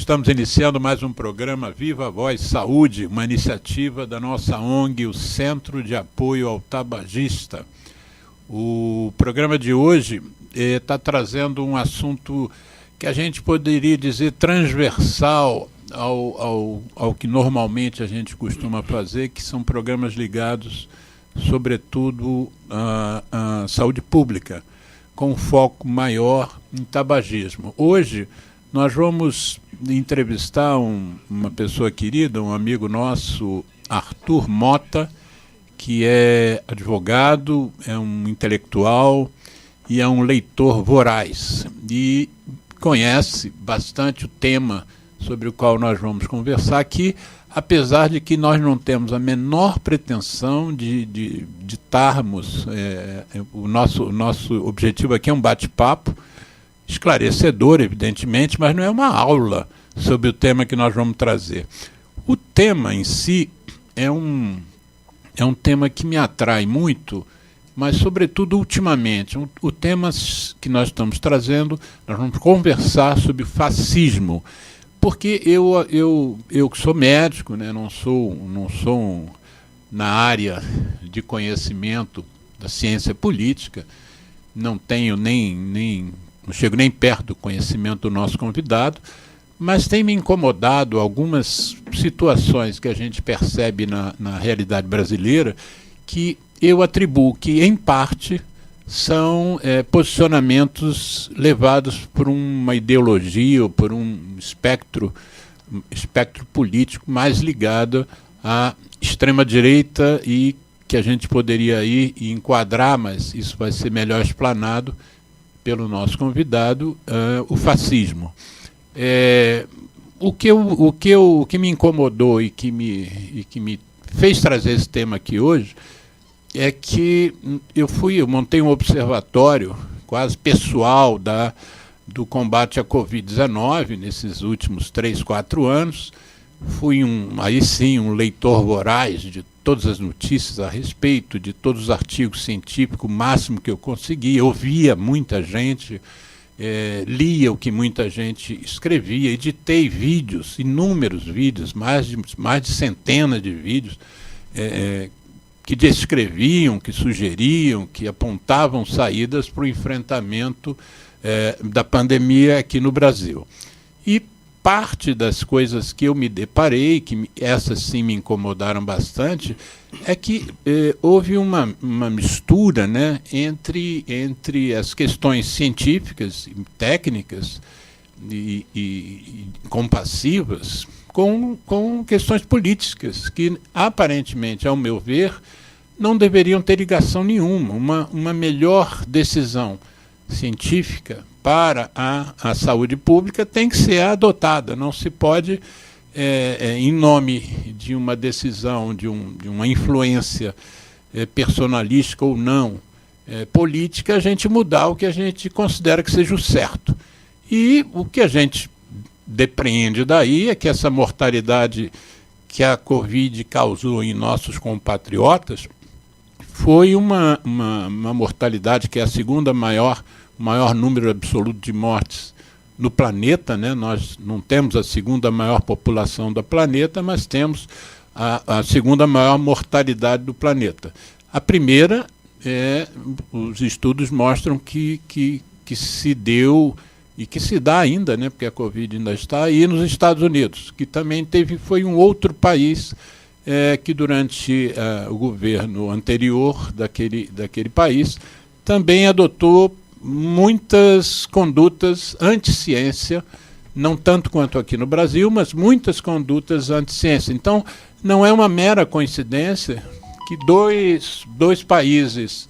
Estamos iniciando mais um programa Viva a Voz Saúde, uma iniciativa da nossa ONG, o Centro de Apoio ao Tabagista. O programa de hoje está trazendo um assunto que a gente poderia dizer transversal ao que normalmente a gente costuma fazer, que são programas ligados, sobretudo, à saúde pública, com foco maior em tabagismo. Hoje nós vamos entrevistar uma pessoa querida, um amigo nosso, Arthur Mota, que é advogado, é um intelectual e é um leitor voraz e conhece bastante o tema sobre o qual nós vamos conversar aqui, apesar de que nós não temos a menor pretensão de estarmos, o nosso objetivo aqui é um bate-papo esclarecedor, evidentemente, mas não é uma aula sobre o tema que nós vamos trazer. O tema em si é um tema que me atrai muito, mas, sobretudo, ultimamente, o tema que nós estamos trazendo, nós vamos conversar sobre fascismo, porque eu que sou médico, né, não sou na área de conhecimento da ciência política, não tenho não chego nem perto do conhecimento do nosso convidado, mas tem me incomodado algumas situações que a gente percebe na realidade brasileira que eu atribuo que, em parte, são posicionamentos levados por uma ideologia ou por um espectro político mais ligado à extrema-direita e que a gente poderia ir e enquadrar, mas isso vai ser melhor explanado pelo nosso convidado, o fascismo. O que me incomodou e que me fez trazer esse tema aqui hoje é que eu montei um observatório quase pessoal do combate à Covid-19 nesses últimos 3, 4 anos. Fui aí sim um leitor voraz de todas as notícias a respeito, de todos os artigos científicos, o máximo que eu conseguia, ouvia muita gente, lia o que muita gente escrevia, editei vídeos, inúmeros vídeos, mais de centenas de vídeos, que descreviam, que sugeriam, que apontavam saídas para o enfrentamento da pandemia aqui no Brasil. E parte das coisas que eu me deparei, que essas sim me incomodaram bastante, é que houve uma mistura, né, entre as questões científicas, técnicas e compassivas com questões políticas que, aparentemente, ao meu ver, não deveriam ter ligação nenhuma. Uma melhor decisão científica para a saúde pública tem que ser adotada. Não se pode, em nome de uma decisão, de uma influência personalística ou não política, a gente mudar o que a gente considera que seja o certo. E o que a gente depreende daí é que essa mortalidade que a Covid causou em nossos compatriotas foi uma mortalidade que é a segunda maior número absoluto de mortes no planeta, né? Nós não temos a segunda maior população do planeta, mas temos a segunda maior mortalidade do planeta. A primeira, os estudos mostram que se deu e que se dá ainda, né, porque a Covid ainda está aí nos Estados Unidos, que também foi um outro país que durante o governo anterior daquele país também adotou muitas condutas anti-ciência, não tanto quanto aqui no Brasil, mas muitas condutas anti-ciência. Então, não é uma mera coincidência que dois países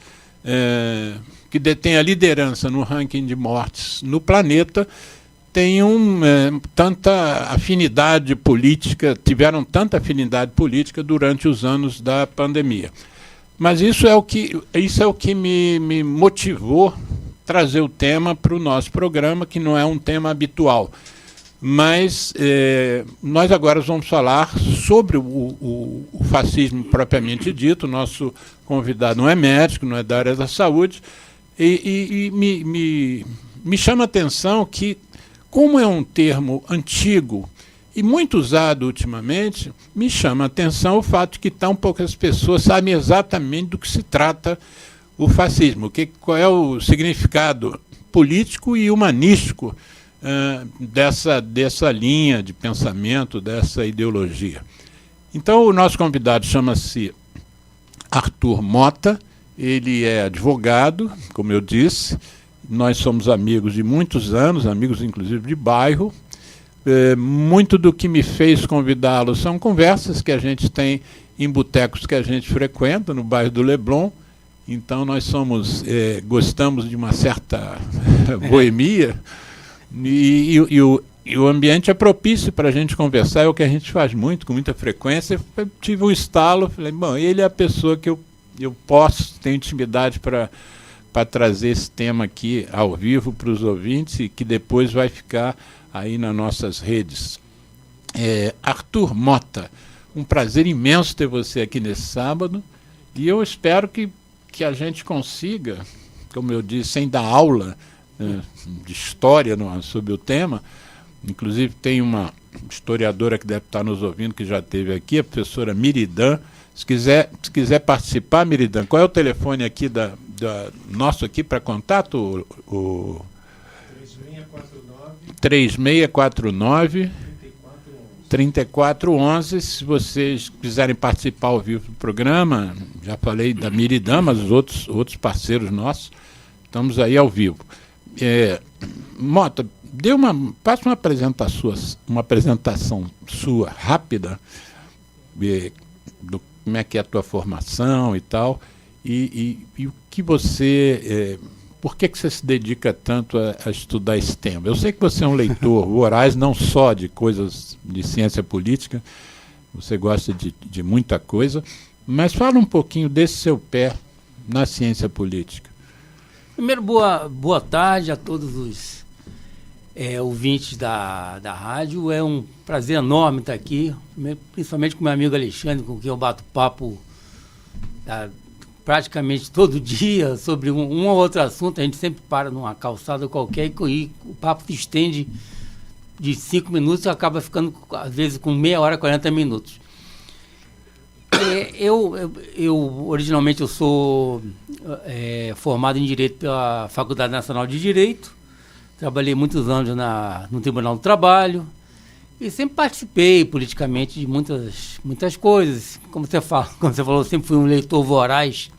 que detêm a liderança no ranking de mortes no planeta tenham tanta afinidade política, tiveram tanta afinidade política durante os anos da pandemia. Mas isso é o que me motivou trazer o tema para o nosso programa, que não é um tema habitual. Mas nós agora vamos falar sobre o fascismo propriamente dito. O nosso convidado não é médico, não é da área da saúde, e me chama a atenção que Como é um termo antigo e muito usado ultimamente, me chama a atenção o fato de que tão poucas pessoas sabem exatamente do que se trata o fascismo, qual é o significado político e humanístico dessa linha de pensamento, dessa ideologia. Então, o nosso convidado chama-se Arthur Mota, ele é advogado, como eu disse, nós somos amigos de muitos anos, amigos inclusive de bairro. Muito do que me fez convidá-lo são conversas que a gente tem em botecos que a gente frequenta, no bairro do Leblon. Então, nós gostamos de uma certa boemia e o ambiente é propício para a gente conversar, é o que a gente faz com muita frequência. Eu tive um estalo, falei, bom, ele é a pessoa que eu tenho intimidade para trazer esse tema aqui ao vivo para os ouvintes e que depois vai ficar aí nas nossas redes. Arthur Mota, um prazer imenso ter você aqui nesse sábado e eu espero que a gente consiga, como eu disse, sem dar aula de história sobre o tema. Inclusive tem uma historiadora que deve estar nos ouvindo, que já esteve aqui, a professora Miridan. Se quiser participar, Miridan, qual é o telefone aqui nosso aqui para contato? 3649 3411. Se vocês quiserem participar ao vivo do programa, já falei da Miridan, mas os outros parceiros nossos, estamos aí ao vivo. Mota, faça uma apresentação sua rápida, como é que é a tua formação e tal, e o que você... por que você se dedica tanto a estudar esse tema? Eu sei que você é um leitor voraz, não só de coisas de ciência política, você gosta de muita coisa, mas fala um pouquinho desse seu pé na ciência política. Primeiro, boa tarde a todos os ouvintes da rádio. É um prazer enorme estar aqui, principalmente com meu amigo Alexandre, com quem eu bato papo praticamente todo dia sobre um ou outro assunto. A gente sempre para numa calçada qualquer e o papo se estende de 5 minutos e acaba ficando, às vezes, com meia hora, 40 minutos. Originalmente, eu sou formado em Direito pela Faculdade Nacional de Direito. Trabalhei muitos anos no Tribunal do Trabalho e sempre participei politicamente de muitas coisas. Como você falou, sempre fui um leitor voraz,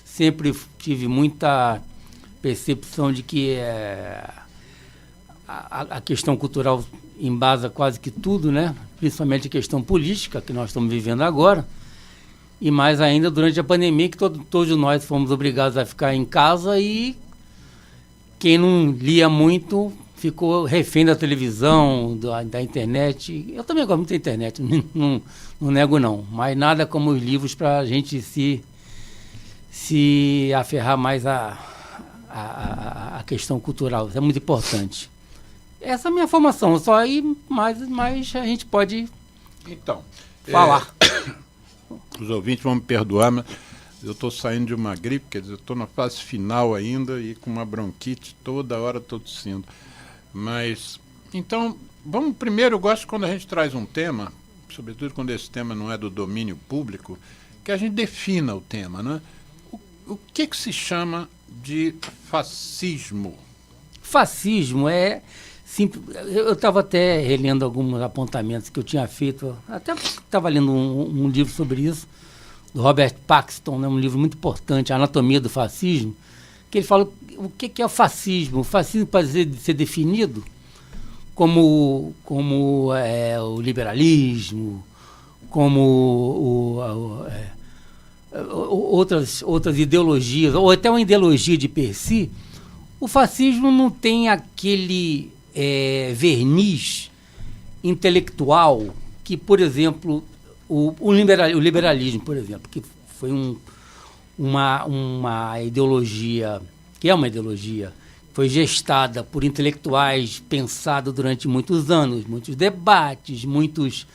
sempre tive muita percepção de que a questão cultural embasa quase que tudo, né? Principalmente a questão política que nós estamos vivendo agora. E mais ainda durante a pandemia, que todos nós fomos obrigados a ficar em casa e quem não lia muito ficou refém da televisão, da internet. Eu também gosto muito da internet, não nego não, mas nada como os livros para a gente se aferrar mais a questão cultural. Isso é muito importante. Essa é a minha formação, só aí mais a gente pode falar. Os ouvintes vão me perdoar, mas eu estou saindo de uma gripe, quer dizer, eu estou na fase final ainda e com uma bronquite toda hora estou tossindo. Mas, então, primeiro, eu gosto quando a gente traz um tema, sobretudo quando esse tema não é do domínio público, que a gente defina o tema, né? O que se chama de fascismo? Fascismo é... Eu estava até relendo alguns apontamentos que eu tinha feito, até estava lendo um livro sobre isso, do Robert Paxton, né, um livro muito importante, A Anatomia do Fascismo, que ele fala o que é o fascismo. O fascismo pode ser definido como o liberalismo, como outras ideologias, ou até uma ideologia de per si. O fascismo não tem aquele verniz intelectual que, por exemplo, o liberalismo, por exemplo, que foi uma ideologia, que é uma ideologia, foi gestada por intelectuais, pensada durante muitos anos, muitos debates, muitos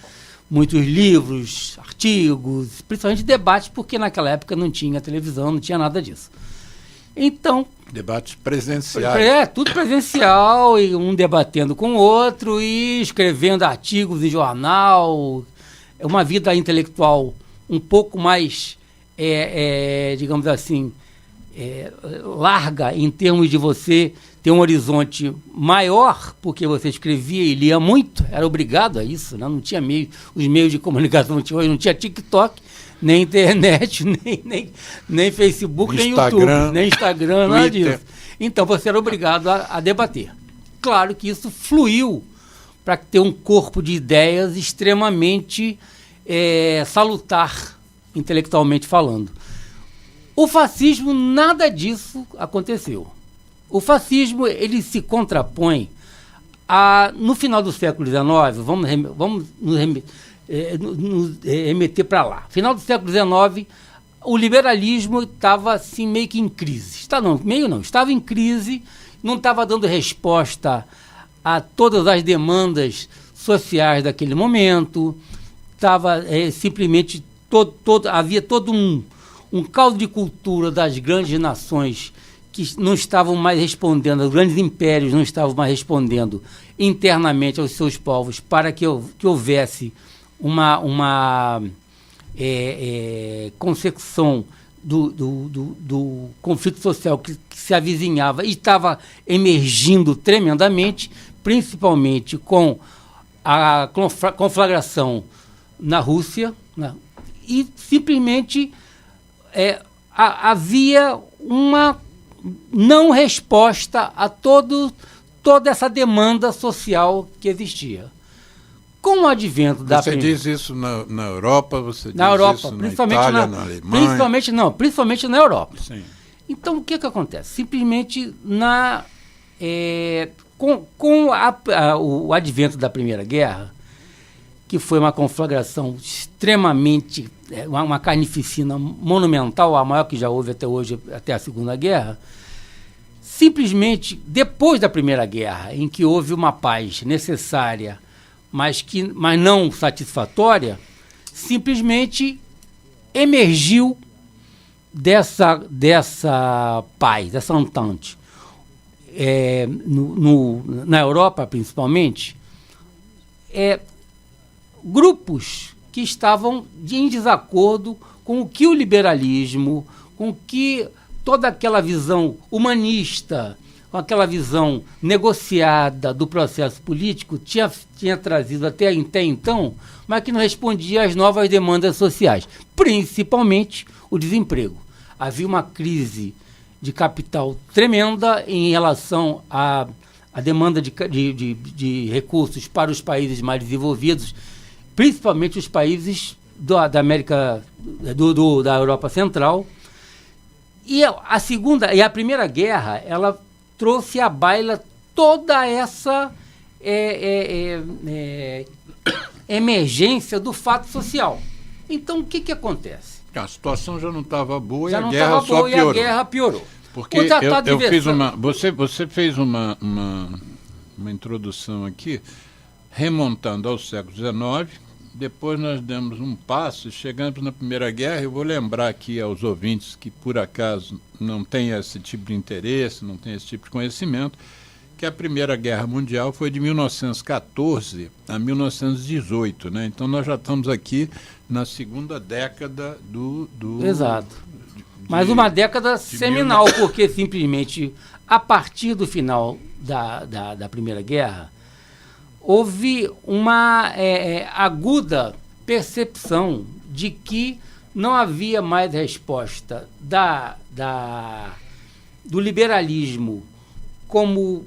livros, artigos, principalmente debates, porque naquela época não tinha televisão, não tinha nada disso. Então, debates presenciais. Tudo presencial, e um debatendo com o outro e escrevendo artigos em jornal. É uma vida intelectual um pouco mais, digamos assim, larga em termos de você ter um horizonte maior, porque você escrevia e lia muito, era obrigado a isso, né? Não tinha os meios de comunicação não tinha TikTok, nem internet, nem Facebook, nem YouTube, nem Instagram, nada disso. Então você era obrigado a debater. Claro que isso fluiu para ter um corpo de ideias extremamente salutar, intelectualmente falando. O fascismo, nada disso aconteceu. O fascismo, ele se contrapõe no final do século XIX, vamos nos remeter para lá. Final do século XIX, o liberalismo estava assim, meio que em crise. Estava em crise, não estava dando resposta a todas as demandas sociais daquele momento, estava simplesmente havia todo um caldo de cultura das grandes nações que não estavam mais respondendo, os grandes impérios não estavam mais respondendo internamente aos seus povos para que houvesse uma consecução do conflito social que se avizinhava e estava emergindo tremendamente, principalmente com a conflagração na Rússia, né? E simplesmente havia uma não resposta a toda essa demanda social que existia. Com o advento da... Você diz isso na Europa, você diz Europa, isso na Itália, na Alemanha? Principalmente na Europa. Sim. Então, o que acontece? Simplesmente, com o advento da Primeira Guerra, que foi uma conflagração extremamente, uma carnificina monumental, a maior que já houve até hoje, até a Segunda Guerra, simplesmente, depois da Primeira Guerra, em que houve uma paz necessária, mas não satisfatória, simplesmente emergiu dessa paz, dessa entente, na Europa, principalmente, grupos que estavam em desacordo com o que o liberalismo, com o que toda aquela visão humanista, com aquela visão negociada do processo político tinha trazido até então, mas que não respondia às novas demandas sociais, principalmente o desemprego. Havia uma crise de capital tremenda em relação à demanda de recursos para os países mais desenvolvidos, principalmente os países da América, da Europa Central. E a Primeira Guerra, ela trouxe à baila toda essa emergência do fato social. Então, o que acontece? A situação já não estava boa já e a guerra só piorou. E a guerra piorou. Porque eu fiz você fez uma introdução aqui, remontando ao século XIX, depois nós demos um passo e chegamos na Primeira Guerra. Eu vou lembrar aqui aos ouvintes que, por acaso, não têm esse tipo de interesse, não têm esse tipo de conhecimento, que a Primeira Guerra Mundial foi de 1914 a 1918, né? Então nós já estamos aqui na segunda década do... Exato. Mas uma década seminal, porque simplesmente, a partir do final da Primeira Guerra, houve uma aguda percepção de que não havia mais resposta do liberalismo como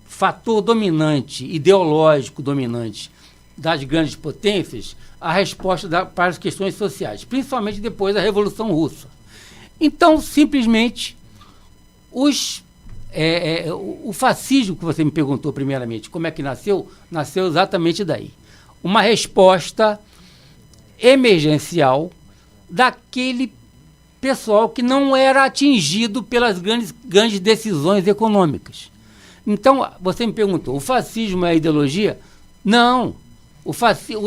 fator dominante, ideológico dominante das grandes potências, a resposta para as questões sociais, principalmente depois da Revolução Russa. Então, simplesmente, o fascismo, que você me perguntou primeiramente, como é que nasceu? Nasceu exatamente daí. Uma resposta emergencial daquele pessoal que não era atingido pelas grandes decisões econômicas. Então, você me perguntou, o fascismo é a ideologia? Não.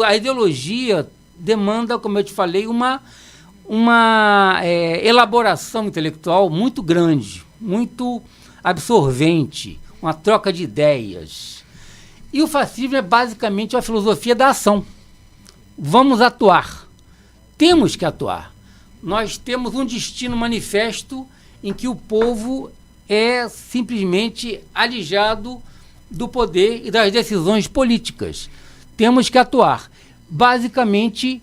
A ideologia demanda, como eu te falei, uma elaboração intelectual muito grande, muito absorvente, uma troca de ideias. E o fascismo é basicamente a filosofia da ação. Vamos atuar. Temos que atuar. Nós temos um destino manifesto em que o povo é simplesmente alijado do poder e das decisões políticas. Temos que atuar. Basicamente,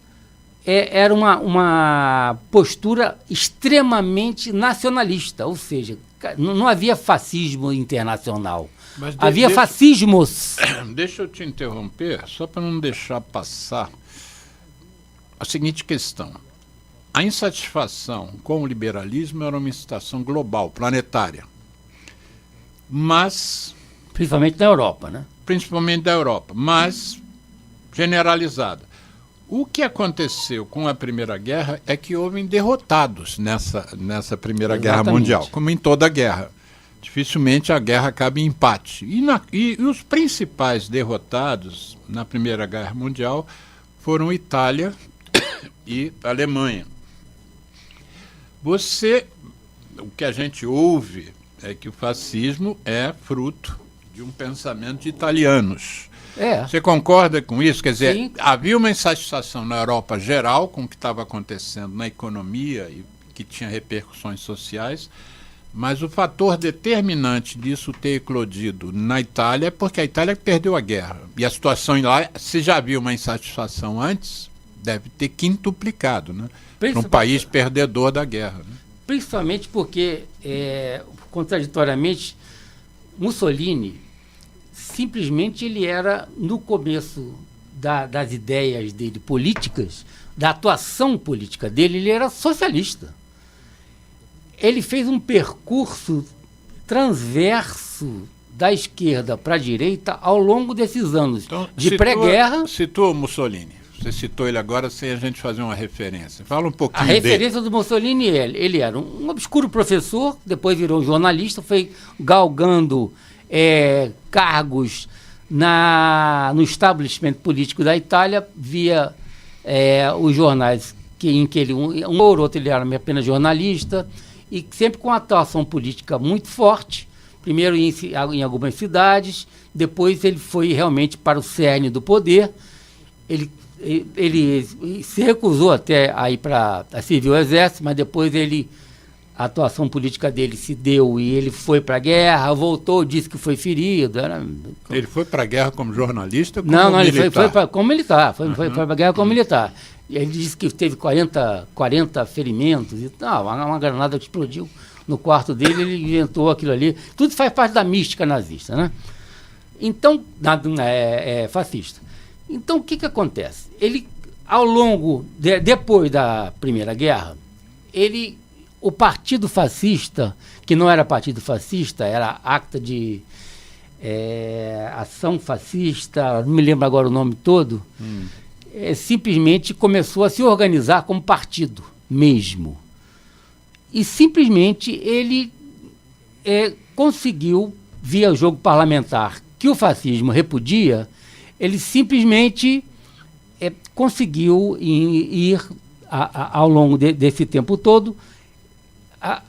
era uma postura extremamente nacionalista, ou seja, não havia fascismo internacional. Havia fascismos. Deixa eu te interromper, só para não deixar passar a seguinte questão. A insatisfação com o liberalismo era uma situação global, planetária. Mas... principalmente na Europa, né? Principalmente da Europa, mas generalizada. O que aconteceu com a Primeira Guerra é que houve derrotados nessa Primeira Guerra Mundial, como em toda guerra. Dificilmente a guerra acaba em empate. E os principais derrotados na Primeira Guerra Mundial foram Itália e Alemanha. O que a gente ouve é que o fascismo é fruto de um pensamento de italianos. Você concorda com isso? Quer dizer, sim, havia uma insatisfação na Europa geral com o que estava acontecendo na economia e que tinha repercussões sociais, mas o fator determinante disso ter eclodido na Itália é porque a Itália perdeu a guerra. E a situação lá, se já havia uma insatisfação antes, deve ter quintuplicado, né? Para um país perdedor da guerra. Né? Principalmente porque, contraditoriamente, Mussolini, simplesmente ele era, no começo das ideias dele políticas, da atuação política dele, ele era socialista. Ele fez um percurso transverso da esquerda para a direita ao longo desses anos, então, de pré-guerra. Citou Mussolini. Você citou ele agora sem a gente fazer uma referência. Fala um pouquinho dele. A referência do Mussolini, ele era um obscuro professor, depois virou jornalista, foi galgando cargos no establishment político da Itália, via os jornais em que ele, um ou outro, ele era apenas jornalista, e sempre com atuação política muito forte, primeiro em algumas cidades, depois ele foi realmente para o cerne do poder. Ele se recusou até a ir para servir o exército, mas depois a atuação política dele se deu e ele foi para a guerra, voltou, disse que foi ferido. Ele foi para a guerra como jornalista ou como militar? Não, ele foi como militar, foi para a guerra como militar. E ele disse que teve 40 ferimentos, e uma granada que explodiu no quarto dele, ele inventou aquilo ali. Tudo faz parte da mística nazista, né? Então, fascista. Então, o que acontece? Ele, ao longo, depois da Primeira Guerra, o Partido Fascista, que não era Partido Fascista, era Acta de Ação Fascista, não me lembro agora o nome todo, simplesmente começou a se organizar como partido mesmo. E simplesmente ele conseguiu, via jogo parlamentar, que o fascismo repudia, ele simplesmente conseguiu ir, ao longo desse tempo todo,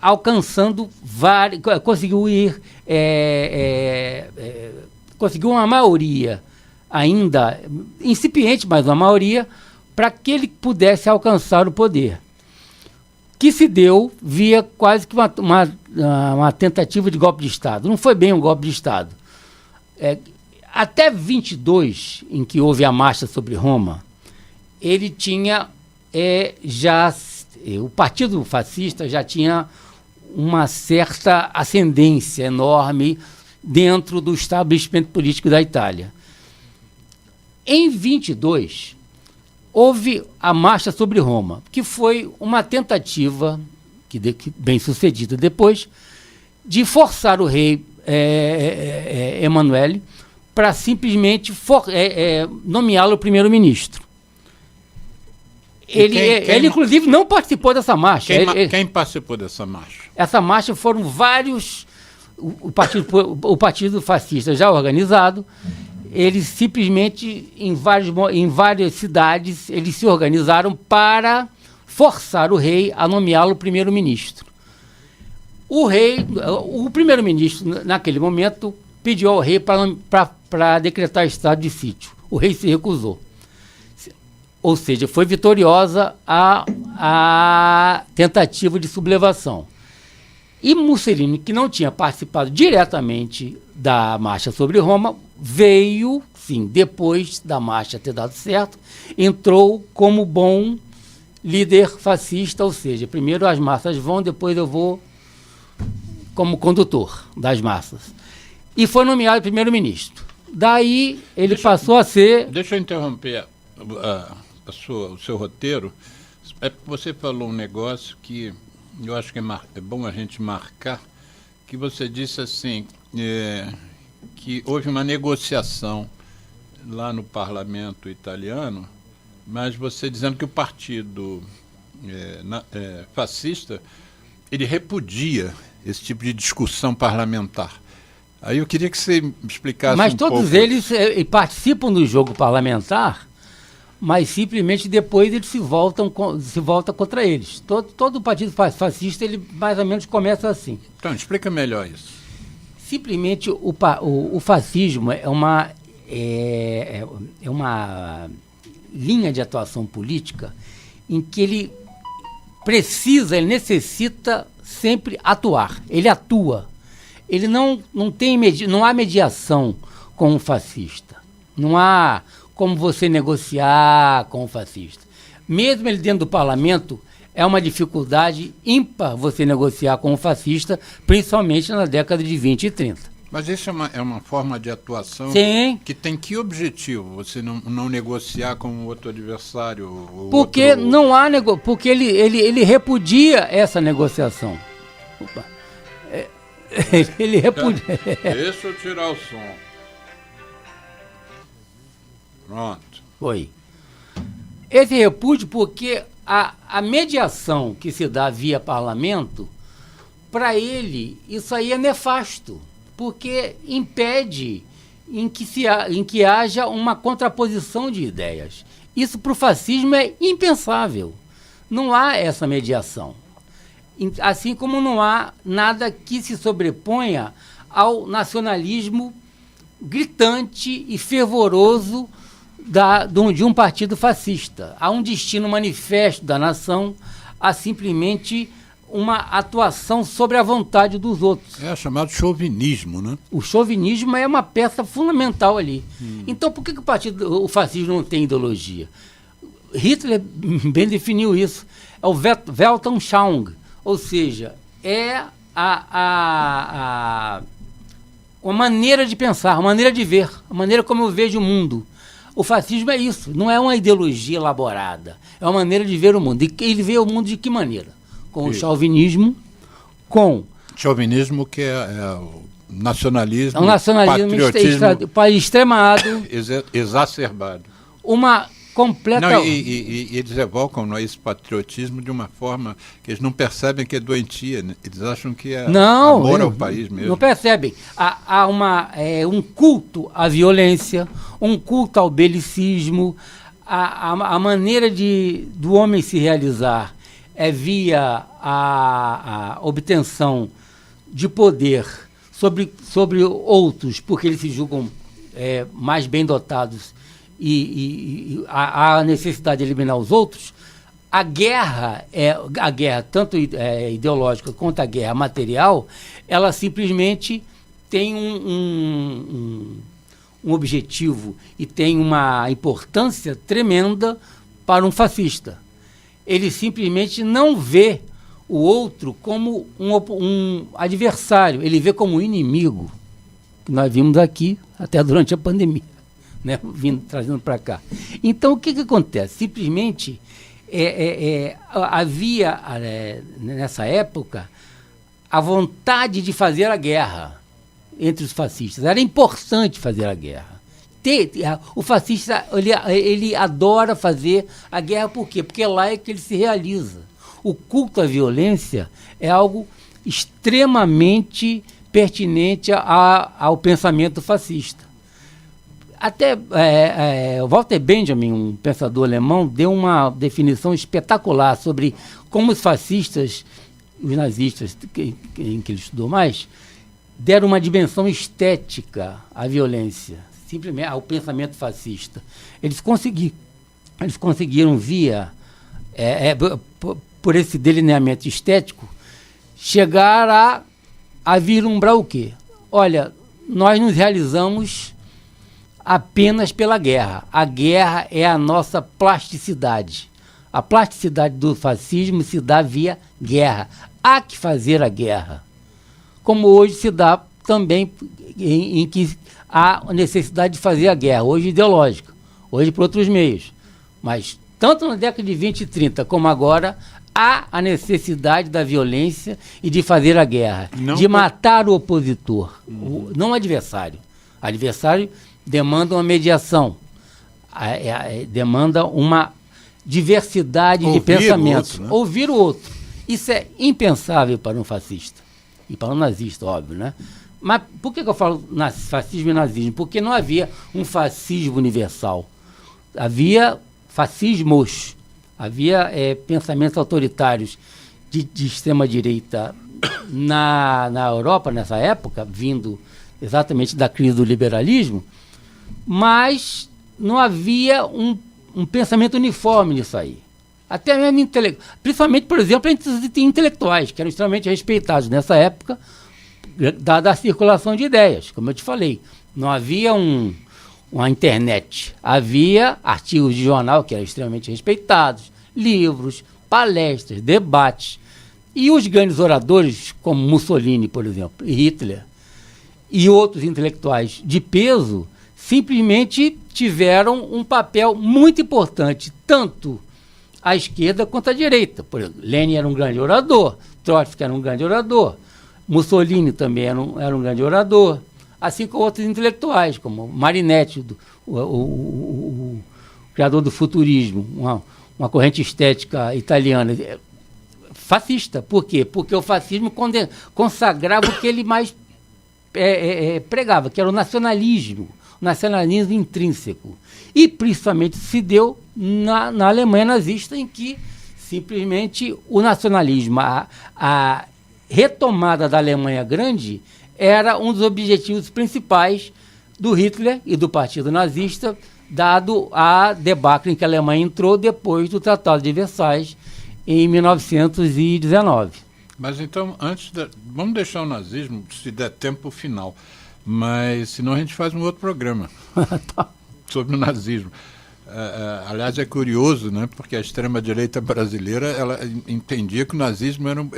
alcançando vários, conseguiu uma maioria, ainda incipiente, mas uma maioria, para que ele pudesse alcançar o poder, que se deu via quase que uma tentativa de golpe de Estado. Não foi bem um golpe de Estado. Até 22, em que houve a marcha sobre Roma, ele tinha o Partido Fascista já tinha uma certa ascendência enorme dentro do establishment político da Itália. Em 22, houve a marcha sobre Roma, que foi uma tentativa, bem sucedida depois, de forçar o rei Emanuele para simplesmente nomeá-lo primeiro-ministro. Ele, inclusive, não participou dessa marcha. Quem participou dessa marcha? Essa marcha foram vários... O Partido Fascista já organizado, eles simplesmente, em várias cidades, eles se organizaram para forçar o rei a nomeá-lo primeiro-ministro. O primeiro-ministro, naquele momento, pediu ao rei para decretar estado de sítio. O rei se recusou. Ou seja, foi vitoriosa a tentativa de sublevação. E Mussolini, que não tinha participado diretamente da marcha sobre Roma, veio, sim, depois da marcha ter dado certo, entrou como bom líder fascista, ou seja, primeiro as massas vão, depois eu vou como condutor das massas. E foi nomeado primeiro-ministro. Daí ele passou a ser... Deixa eu interromper o seu roteiro. É porque você falou um negócio que eu acho que é bom a gente marcar, que você disse assim, que houve uma negociação lá no parlamento italiano, mas você dizendo que o partido fascista, ele repudia esse tipo de discussão parlamentar. Aí eu queria que você me explicasse Mas todos eles participam do jogo parlamentar, mas simplesmente depois ele se volta contra eles. Todo partido fascista, ele mais ou menos começa assim. Então, explica melhor isso. Simplesmente o fascismo é uma linha de atuação política em que ele necessita sempre atuar. Ele atua. Ele não há mediação com o fascista. Não há como você negociar com o fascista. Mesmo ele dentro do parlamento, é uma dificuldade ímpar você negociar com o fascista, principalmente na década de 20 e 30. Mas isso é uma forma de atuação. Sim. Que tem que objetivo? Você não negociar com o outro adversário? Porque não há porque ele repudia essa negociação. Opa. Ele repudia. Deixa eu tirar o som. Pronto. Foi. Esse repúdio porque a mediação que se dá via parlamento, para ele, isso aí é nefasto, porque impede em que haja uma contraposição de ideias. Isso para o fascismo é impensável. Não há essa mediação. Assim como não há nada que se sobreponha ao nacionalismo gritante e fervoroso de um partido fascista. Há um destino manifesto da nação, há simplesmente uma atuação sobre a vontade dos outros. É chamado chauvinismo, né? O chauvinismo é uma peça fundamental ali. Então, por que o fascismo não tem ideologia? Hitler bem definiu isso. É o Weltanschauung, ou seja, é uma maneira de pensar, uma maneira de ver, a maneira como eu vejo o mundo. O fascismo é isso, não é uma ideologia elaborada, é uma maneira de ver o mundo. E ele vê o mundo de que maneira? Com o chauvinismo, Chauvinismo que é o nacionalismo, patriotismo extremado, exacerbado. Uma completa... Não, e eles evocam esse patriotismo de uma forma que eles não percebem que é doentia, né? Eles acham que é amor ao país mesmo. Não percebem. Há um culto à violência, um culto ao belicismo, a maneira do homem se realizar é via a obtenção de poder sobre outros, porque eles se julgam mais bem dotados e a necessidade de eliminar os outros. A guerra tanto ideológica quanto a guerra material, ela simplesmente tem um objetivo e tem uma importância tremenda para um fascista. Ele simplesmente não vê o outro como um adversário, ele vê como um inimigo, que nós vimos aqui até durante a pandemia, né? Trazendo para cá. Então, o que acontece? Simplesmente havia, nessa época, a vontade de fazer a guerra entre os fascistas. Era importante fazer a guerra. O fascista, ele adora fazer a guerra, por quê? Porque lá é que ele se realiza. O culto à violência é algo extremamente pertinente ao pensamento fascista. Até o Walter Benjamin, um pensador alemão, deu uma definição espetacular sobre como os fascistas, os nazistas, em que ele estudou mais, deram uma dimensão estética à violência, simplesmente ao pensamento fascista. Eles conseguiram via, por esse delineamento estético, chegar a vislumbrar o quê? Olha, nós nos realizamos apenas pela guerra. A guerra é a nossa plasticidade. A plasticidade do fascismo se dá via guerra. Há que fazer a guerra. Como hoje se dá também em que há necessidade de fazer a guerra, hoje ideológica, hoje por outros meios. Mas tanto na década de 20 e 30 como agora, há a necessidade da violência e de fazer a guerra, de matar o opositor, não o adversário. O adversário demanda uma mediação, demanda uma diversidade de pensamentos. Ouvir o outro. Isso é impensável para um fascista. E para um nazista, óbvio, né? Mas por que eu falo fascismo e nazismo? Porque não havia um fascismo universal. Havia fascismos. Havia pensamentos autoritários de extrema-direita na Europa, nessa época, vindo exatamente da crise do liberalismo, mas não havia um pensamento uniforme nisso aí. Até mesmo principalmente, por exemplo, entre os intelectuais, que eram extremamente respeitados nessa época, dada a circulação de ideias, como eu te falei. Não havia uma internet, havia artigos de jornal que eram extremamente respeitados, livros, palestras, debates. E os grandes oradores, como Mussolini, por exemplo, e Hitler, e outros intelectuais de peso, simplesmente tiveram um papel muito importante, tanto à esquerda quanto à direita. Por exemplo, Lenin era um grande orador, Trotsky era um grande orador, Mussolini também era um grande orador, assim como outros intelectuais, como Marinetti, o criador do futurismo, uma corrente estética italiana, fascista. Por quê? Porque o fascismo consagrava o que ele mais pregava, que era o nacionalismo intrínseco. E principalmente se deu na Alemanha nazista, em que simplesmente o nacionalismo, a retomada da Alemanha grande, era um dos objetivos principais do Hitler e do Partido Nazista, dado a debacle em que a Alemanha entrou depois do Tratado de Versailles, em 1919. Mas então, vamos deixar o nazismo, se der tempo, final. Mas senão a gente faz um outro programa sobre o nazismo. Aliás, é curioso, né, porque a extrema-direita brasileira ela entendia que o nazismo era um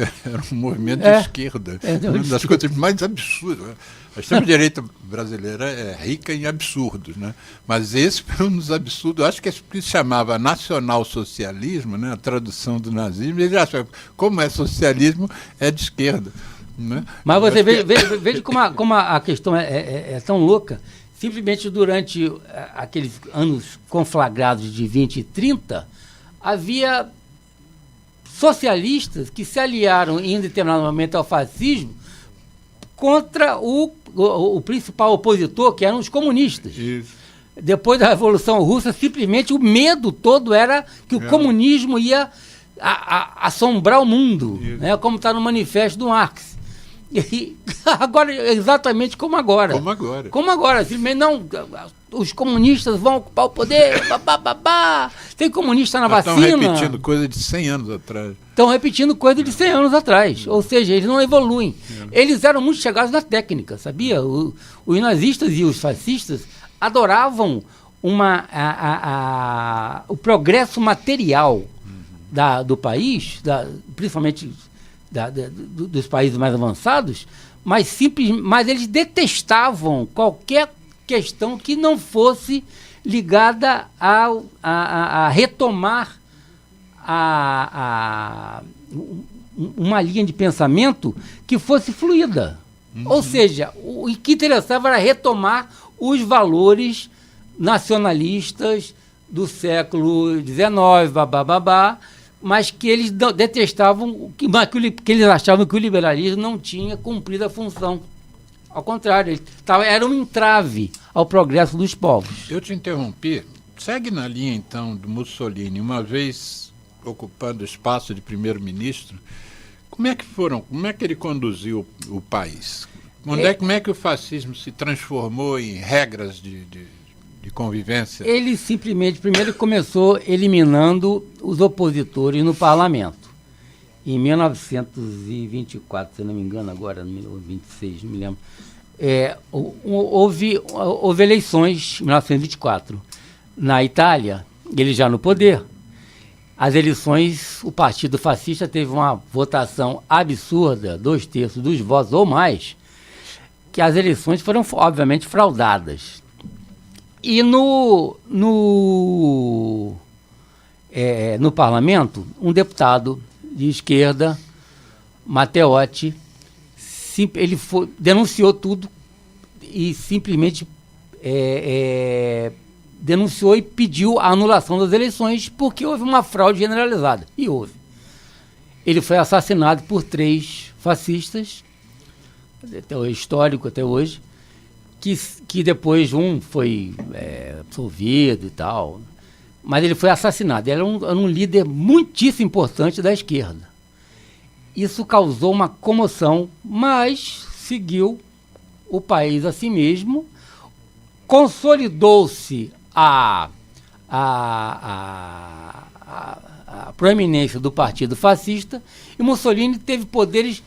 movimento de esquerda. Uma das coisas mais absurdas. A extrema-direita brasileira é rica em absurdos, né? Mas esse foi um dos absurdos. Eu acho que se chamava nacional-socialismo, né, a tradução do nazismo. Eles acham, como é socialismo, é de esquerda. Né? Mas você veja como a questão é tão louca. Simplesmente durante aqueles anos conflagrados de 20 e 30, havia socialistas que se aliaram em determinado momento ao fascismo contra o principal opositor, que eram os comunistas. Isso. Depois da Revolução Russa, simplesmente o medo todo era que o comunismo ia assombrar o mundo, né, como está no manifesto do Marx. E agora, exatamente como agora. Como agora. Simplesmente não, os comunistas vão ocupar o poder, tem comunista na vacina. Estão repetindo coisa de 100 anos atrás. Estão repetindo coisa de 100 anos atrás. Ou seja, eles não evoluem. Eles eram muito chegados na técnica, sabia? Os nazistas e os fascistas adoravam o progresso material do país, principalmente dos países mais avançados, mas eles detestavam qualquer questão que não fosse ligada a retomar uma linha de pensamento que fosse fluida. Ou seja, o que interessava era retomar os valores nacionalistas do século XIX, mas que eles detestavam, que eles achavam que o liberalismo não tinha cumprido a função Ao contrário, era um entrave ao progresso dos povos. Eu te interrompi. Segue na linha, então, do Mussolini. Uma vez ocupando o espaço de primeiro-ministro, como é que ele conduziu o país? Como é que o fascismo se transformou em regras de convivência? Ele simplesmente, primeiro, começou eliminando os opositores no parlamento. Em 1924, se não me engano, agora, 26, não me lembro, houve eleições em 1924. Na Itália, ele já no poder. As eleições, o Partido Fascista teve uma votação absurda, 2/3 dos votos ou mais, que as eleições foram, obviamente, fraudadas. E no parlamento, um deputado de esquerda, Matteotti, ele denunciou tudo e simplesmente denunciou e pediu a anulação das eleições porque houve uma fraude generalizada. E houve. Ele foi assassinado por 3 fascistas, histórico até hoje, que depois um foi absolvido e tal, mas ele foi assassinado. Ele era um líder muitíssimo importante da esquerda. Isso causou uma comoção, mas seguiu o país a si mesmo, consolidou-se a proeminência do Partido Fascista e Mussolini teve poderes,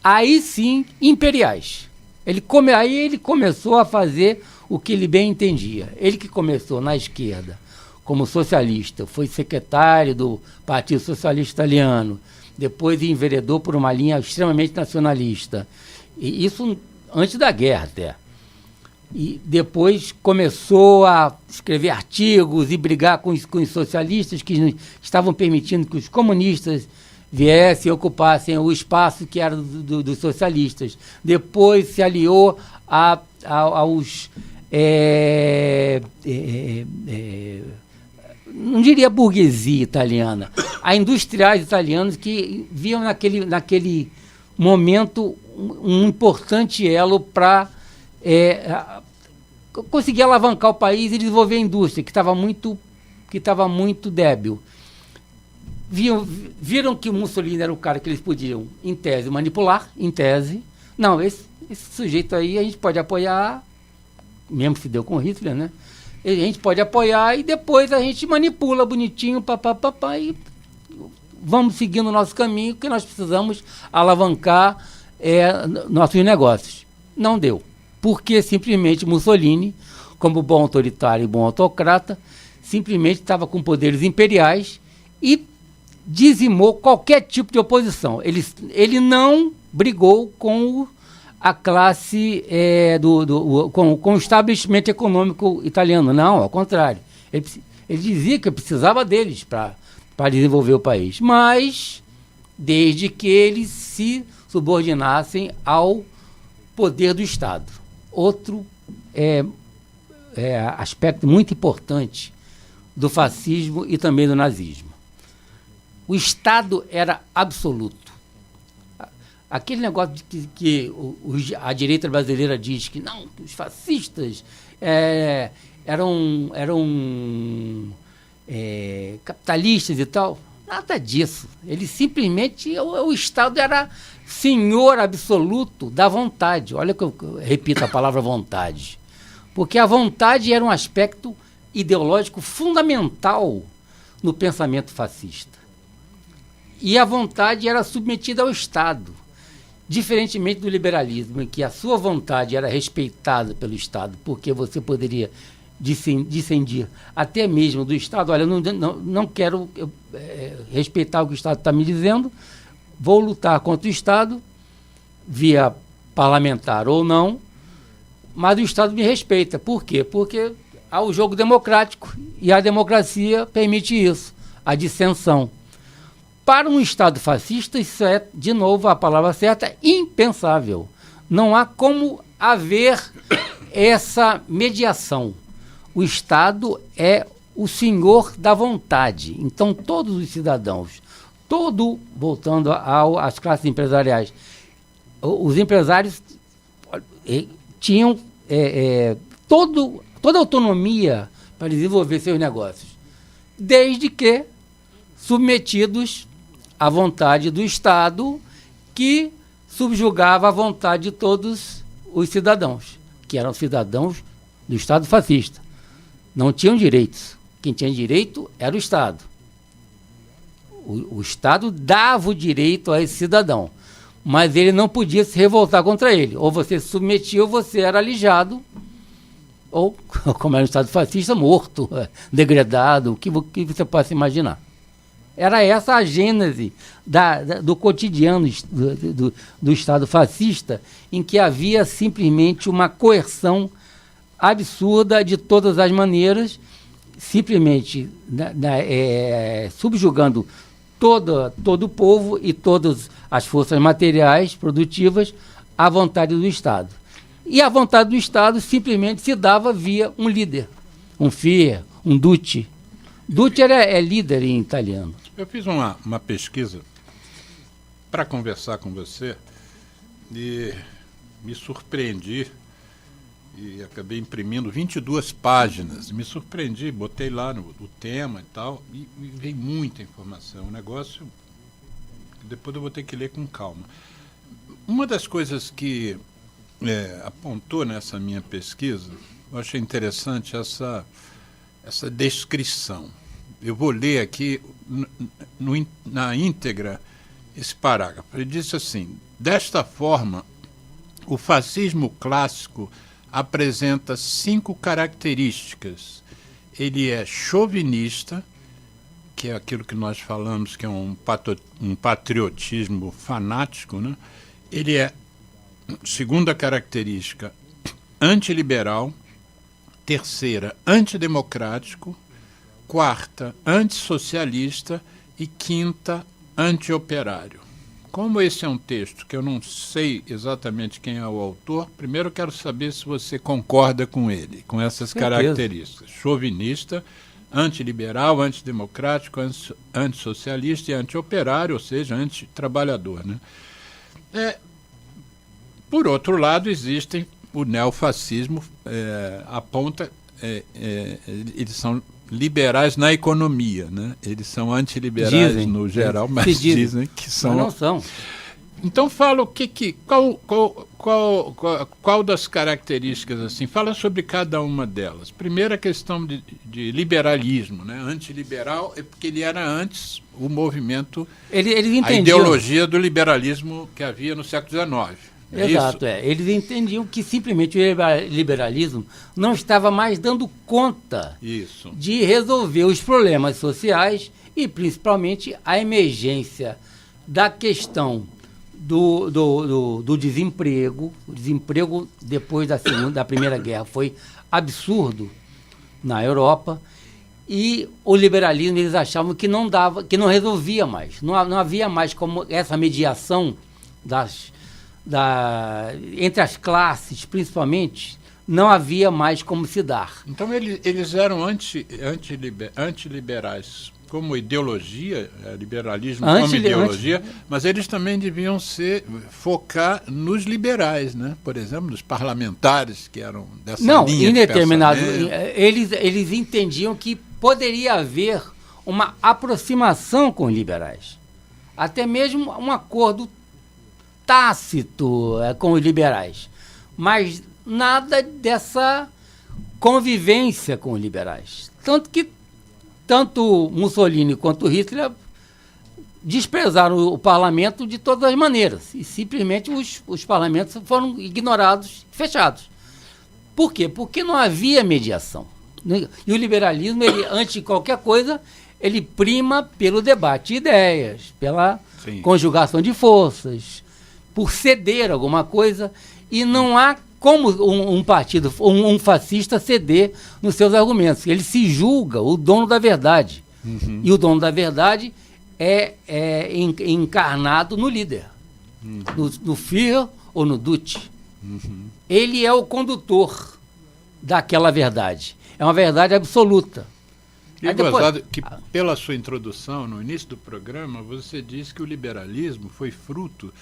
aí sim, imperiais. Aí ele começou a fazer o que ele bem entendia. Ele que começou na esquerda como socialista, foi secretário do Partido Socialista Italiano, depois enveredou por uma linha extremamente nacionalista. E isso antes da guerra até. E depois começou a escrever artigos e brigar com os socialistas que estavam permitindo que os comunistas viessem e ocupassem o espaço que era dos socialistas. Depois se aliou aos... não diria burguesia italiana, a industriais italianos que viam naquele momento um importante elo para conseguir alavancar o país e desenvolver a indústria, que estava muito débil. Viram que o Mussolini era o cara que eles podiam, em tese, manipular, em tese. Não, esse sujeito aí a gente pode apoiar, mesmo se deu com Hitler, né? A gente pode apoiar e depois a gente manipula bonitinho, e vamos seguindo o nosso caminho, que nós precisamos alavancar nossos negócios. Não deu. Porque simplesmente Mussolini, como bom autoritário e bom autocrata, simplesmente estava com poderes imperiais e dizimou qualquer tipo de oposição. Ele não brigou com a classe, com o estabelecimento econômico italiano. Não, ao contrário. Ele dizia que precisava deles para desenvolver o país, mas desde que eles se subordinassem ao poder do Estado. Outro aspecto muito importante do fascismo e também do nazismo. O Estado era absoluto. Aquele negócio de que a direita brasileira diz que não, que os fascistas eram capitalistas e tal, nada disso. Ele simplesmente, o Estado era senhor absoluto da vontade. Olha que eu repito a palavra vontade. Porque a vontade era um aspecto ideológico fundamental no pensamento fascista. E a vontade era submetida ao Estado. Diferentemente do liberalismo, em que a sua vontade era respeitada pelo Estado, porque você poderia discendir até mesmo do Estado. Olha, eu não quero respeitar o que o Estado está me dizendo, vou lutar contra o Estado, via parlamentar ou não, mas o Estado me respeita. Por quê? Porque há o jogo democrático e a democracia permite isso, a dissensão. Para um Estado fascista, isso é, de novo, a palavra certa, impensável. Não há como haver essa mediação. O Estado é o senhor da vontade. Então, todos os cidadãos, voltando às classes empresariais, os empresários tinham toda a autonomia para desenvolver seus negócios, desde que submetidos à vontade do Estado, que subjugava a vontade de todos os cidadãos, que eram cidadãos do Estado fascista. Não tinham direitos. Quem tinha direito era o Estado. O Estado dava o direito a esse cidadão, mas ele não podia se revoltar contra ele. Ou você se submetia ou você era alijado, ou, como era o Estado fascista, morto, degradado, o que você possa imaginar. Era essa a gênese do cotidiano do Estado fascista, em que havia simplesmente uma coerção absurda de todas as maneiras, simplesmente subjugando todo o povo e todas as forças materiais produtivas à vontade do Estado. E a vontade do Estado simplesmente se dava via um líder, um Führer, um Duce. Duce é líder em italiano. Eu fiz uma pesquisa para conversar com você e me surpreendi e acabei imprimindo 22 páginas. Me surpreendi, botei lá o tema e tal, e veio muita informação. Um negócio que depois eu vou ter que ler com calma. Uma das coisas que apontou nessa minha pesquisa, eu achei interessante essa descrição. Eu vou ler aqui na íntegra esse parágrafo. Ele disse assim: desta forma, o fascismo clássico apresenta 5 características. Ele é chauvinista, que é aquilo que nós falamos que é um patriotismo fanático, né? Ele é, segunda característica, antiliberal. Terceira, antidemocrático. Quarta, antissocialista. E quinta, antioperário. Como esse é um texto que eu não sei exatamente quem é o autor, primeiro eu quero saber se você concorda com ele, com essas características. Chauvinista, antiliberal, antidemocrático, antissocialista e antioperário, ou seja, antitrabalhador, né? Por outro lado, existem o neofascismo, aponta, eles são liberais na economia, né? Eles são antiliberais no geral, mas dizem que são. Mas não são. Então fala qual das características assim? Fala sobre cada uma delas. Primeiro a questão de liberalismo, né? Antiliberal é porque ele era antes o movimento, a ideologia do liberalismo que havia no século XIX. Exato, eles entendiam que simplesmente o liberalismo não estava mais dando conta de resolver os problemas sociais e principalmente a emergência da questão do desemprego. O desemprego depois da Primeira Guerra foi absurdo na Europa, e o liberalismo eles achavam que não dava, que não resolvia mais, não havia mais como essa mediação entre as classes, principalmente, não havia mais como se dar. Então eles eram antiliberais como ideologia, liberalismo como ideologia, mas eles também deviam focar nos liberais, né? Por exemplo, nos parlamentares que eram dessa linha de pensamento. Eles entendiam que poderia haver uma aproximação com os liberais, até mesmo um acordo tácito com os liberais, mas nada dessa convivência com os liberais. Tanto que tanto Mussolini quanto Hitler desprezaram o parlamento de todas as maneiras, e simplesmente os parlamentos foram ignorados, fechados. Por quê? Porque não havia mediação. E o liberalismo, antes de qualquer coisa, ele prima pelo debate de ideias, pela conjugação de forças, por ceder alguma coisa, e não há como um fascista ceder nos seus argumentos. Ele se julga o dono da verdade. Uhum. E o dono da verdade é encarnado no líder, no Führer ou no Duce. Uhum. Ele é o condutor daquela verdade. É uma verdade absoluta. E é gozado que, pela sua introdução, no início do programa, você disse que o liberalismo foi fruto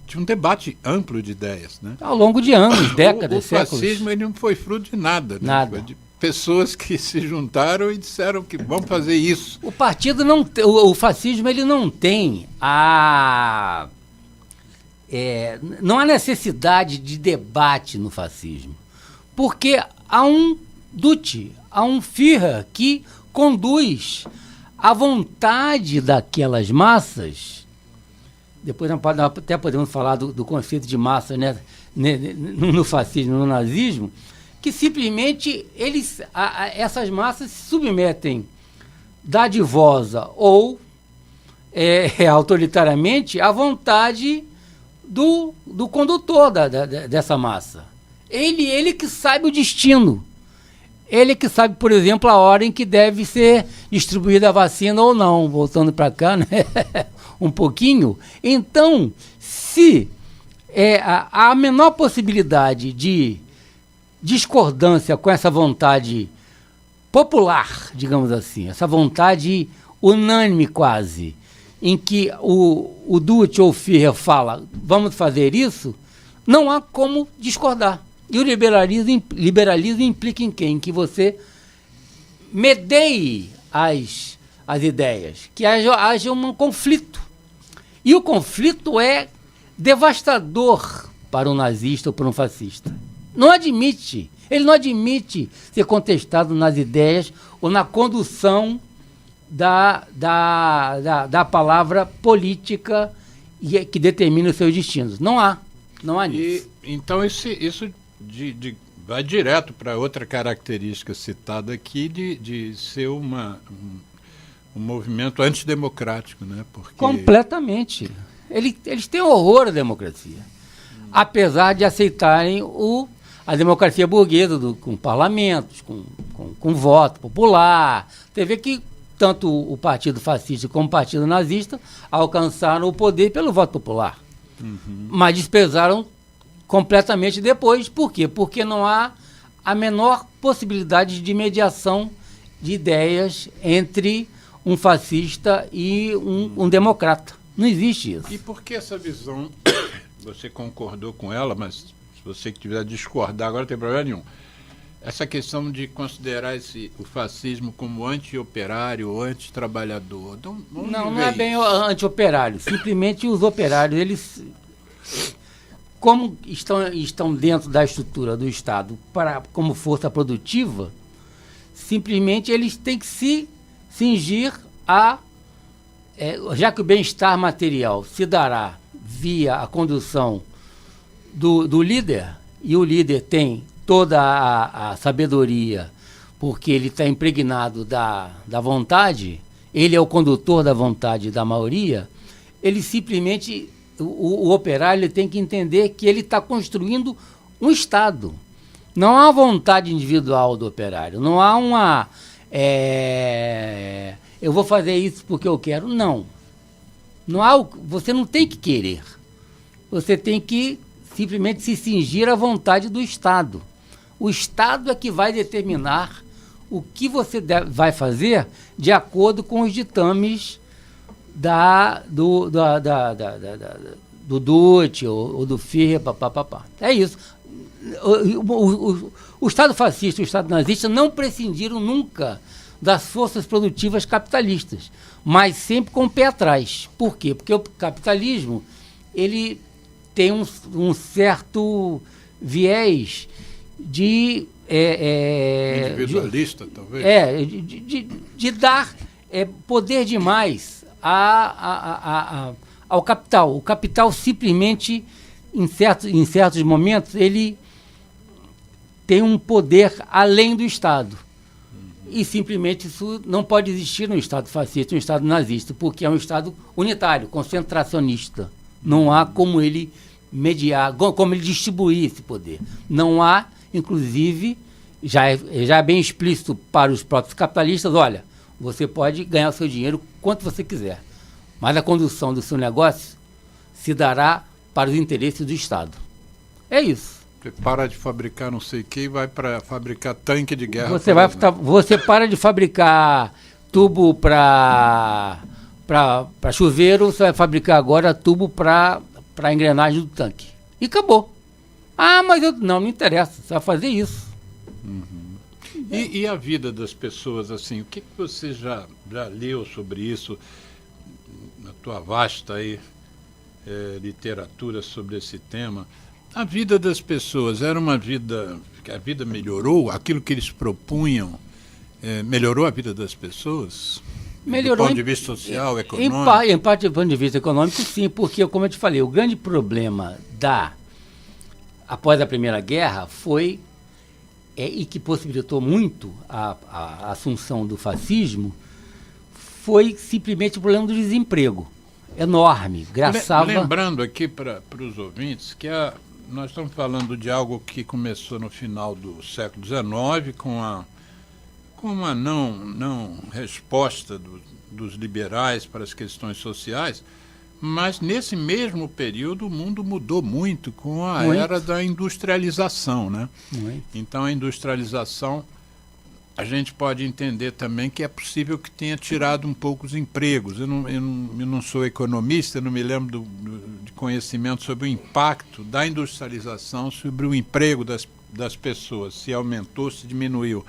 tinha um debate amplo de ideias, né? Ao longo de anos, décadas, séculos. O fascismo ele não foi fruto de nada, né? Nada. Foi de pessoas que se juntaram e disseram que vão fazer isso. O partido não tem, o fascismo ele não tem não há necessidade de debate no fascismo, porque há um Duce, há um Führer que conduz a vontade daquelas massas. Depois até podemos falar do conceito de massa, né, no fascismo, no nazismo, que simplesmente essas massas se submetem dadivosa ou autoritariamente à vontade do condutor dessa massa. Ele que sabe o destino. Ele que sabe, por exemplo, a hora em que deve ser distribuída a vacina ou não. Voltando para cá, né? Um pouquinho. Então, se há a menor possibilidade de discordância com essa vontade popular, digamos assim, essa vontade unânime quase, em que o Duce ou o Führer fala, vamos fazer isso, não há como discordar. E o liberalismo implica em quê? Em que você medeie as ideias, que haja um conflito. E o conflito é devastador para um nazista ou para um fascista. Ele não admite ser contestado nas ideias ou na condução da palavra política que determina os seus destinos. Não há nisso. Então isso vai direto para outra característica citada aqui de ser um movimento antidemocrático, né? Porque... Completamente. Eles têm horror à democracia, apesar de aceitarem a democracia burguesa com parlamentos, com voto popular. Você vê que tanto o partido fascista como o partido nazista alcançaram o poder pelo voto popular. Uhum. Mas desprezaram completamente depois. Por quê? Porque não há a menor possibilidade de mediação de ideias entre um fascista e um democrata. Não existe isso. E por que essa visão, você concordou com ela, mas se você quiser discordar agora não tem problema nenhum, essa questão de considerar o fascismo como anti-operário ou anti-trabalhador? Não é bem anti-operário. Simplesmente os operários, eles, como estão dentro da estrutura do Estado como força produtiva, simplesmente eles têm que se cingir já que o bem-estar material se dará via a condução do líder, e o líder tem toda a sabedoria, porque ele está impregnado da vontade, ele é o condutor da vontade da maioria, ele simplesmente, o operário ele tem que entender que ele está construindo um Estado. Não há vontade individual do operário, não há eu vou fazer isso porque eu quero, não. Você não tem que querer, você tem que simplesmente se cingir à vontade do Estado. O Estado é que vai determinar o que você vai fazer de acordo com os ditames do Duce ou do Führer, papapá. É isso. O Estado fascista e o Estado nazista não prescindiram nunca das forças produtivas capitalistas, mas sempre com o pé atrás. Por quê? Porque o capitalismo ele tem um certo viés de individualista, talvez. De dar poder demais ao capital. O capital simplesmente, em certos momentos, ele tem um poder além do Estado. E simplesmente isso não pode existir no Estado fascista, no Estado nazista, porque é um Estado unitário, concentracionista. Não há como ele mediar, como ele distribuir esse poder. Não há, inclusive, já é bem explícito para os próprios capitalistas, olha, você pode ganhar o seu dinheiro quanto você quiser, mas a condução do seu negócio se dará para os interesses do Estado. É isso. Você para de fabricar não sei o que e vai para fabricar tanque de guerra. Você para de fabricar tubo para chuveiro, você vai fabricar agora tubo para para a engrenagem do tanque. E acabou. Ah, mas não me interessa, você vai fazer isso. E a vida das pessoas, assim, o que você já leu sobre isso, na tua vasta aí, literatura sobre esse tema? A vida das pessoas era uma vida, que a vida melhorou, aquilo que eles propunham, melhorou a vida das pessoas? Melhorou. Do ponto de vista social, econômico? Em parte do ponto de vista econômico, sim, porque, como eu te falei, o grande problema após a Primeira Guerra foi, e que possibilitou muito a assunção do fascismo, foi simplesmente o problema do desemprego. Enorme, graçava... Lembrando aqui para os ouvintes que nós estamos falando de algo que começou no final do século XIX com uma não resposta dos liberais para as questões sociais, mas nesse mesmo período o mundo mudou muito com a era da industrialização, né? Então a industrialização, a gente pode entender também que é possível que tenha tirado um pouco os empregos. Eu não sou economista, não me lembro de conhecimento sobre o impacto da industrialização sobre o emprego das pessoas, se aumentou, se diminuiu.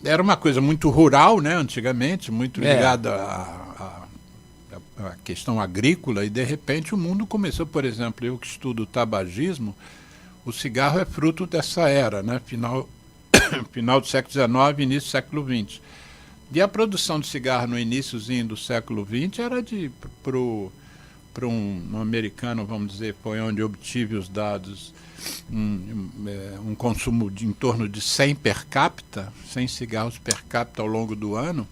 Era uma coisa muito rural, né, antigamente, muito ligada à questão agrícola, e de repente o mundo começou, por exemplo, eu que estudo o tabagismo, o cigarro é fruto dessa era, né, final do século XIX, início do século XX. E a produção de cigarro no iníciozinho do século XX era para um americano, vamos dizer, foi onde eu obtive os dados, um consumo em torno de 100 per capita, 100 cigarros per capita ao longo do ano,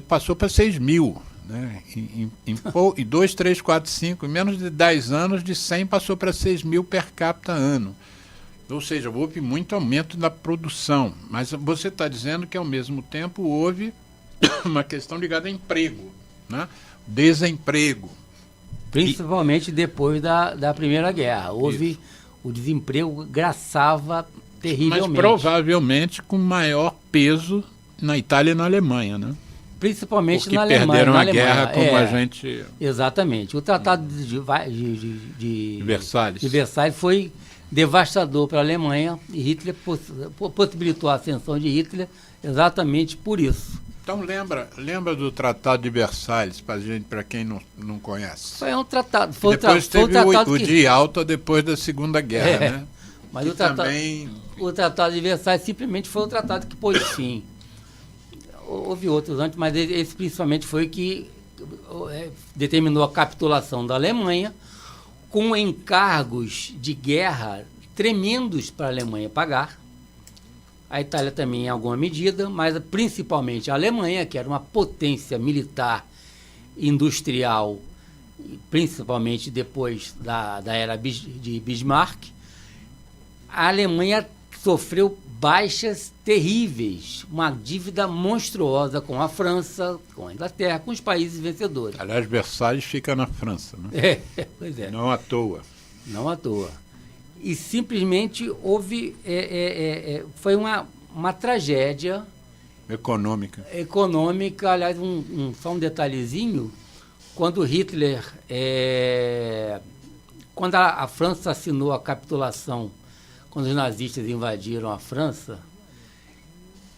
passou para 6 mil. Né? Em 2, 3, 4, 5, em menos de 10 anos, de 100 passou para 6 mil per capita ano. Ou seja, houve muito aumento na produção. Mas você está dizendo que, ao mesmo tempo, houve uma questão ligada a emprego, né? Desemprego. Principalmente depois da Primeira Guerra. Houve o desemprego graçava terrivelmente. Mas provavelmente com maior peso na Itália e na Alemanha, né? Principalmente porque na Alemanha. Perderam a guerra como a gente... Exatamente. O Tratado de Versalhes foi devastador para a Alemanha, e Hitler possibilitou a ascensão de Hitler exatamente por isso. Então lembra do Tratado de Versalhes, para quem não conhece. Foi um tratado. Depois teve o de Alta depois da Segunda Guerra, né? Mas o Tratado de Versalhes simplesmente foi um tratado que pôs fim. Houve outros antes, mas esse principalmente foi que determinou a capitulação da Alemanha, com encargos de guerra tremendos para a Alemanha pagar. A Itália também em alguma medida, mas principalmente a Alemanha, que era uma potência militar, industrial, principalmente depois da era de Bismarck. A Alemanha sofreu baixas terríveis, uma dívida monstruosa com a França, com a Inglaterra, com os países vencedores. Aliás, Versalhes fica na França, né? Pois é. Não à toa. Não à toa. E simplesmente houve... foi uma tragédia... Econômica. Aliás, só um detalhezinho. Quando Hitler... quando a França assinou a capitulação, quando os nazistas invadiram a França,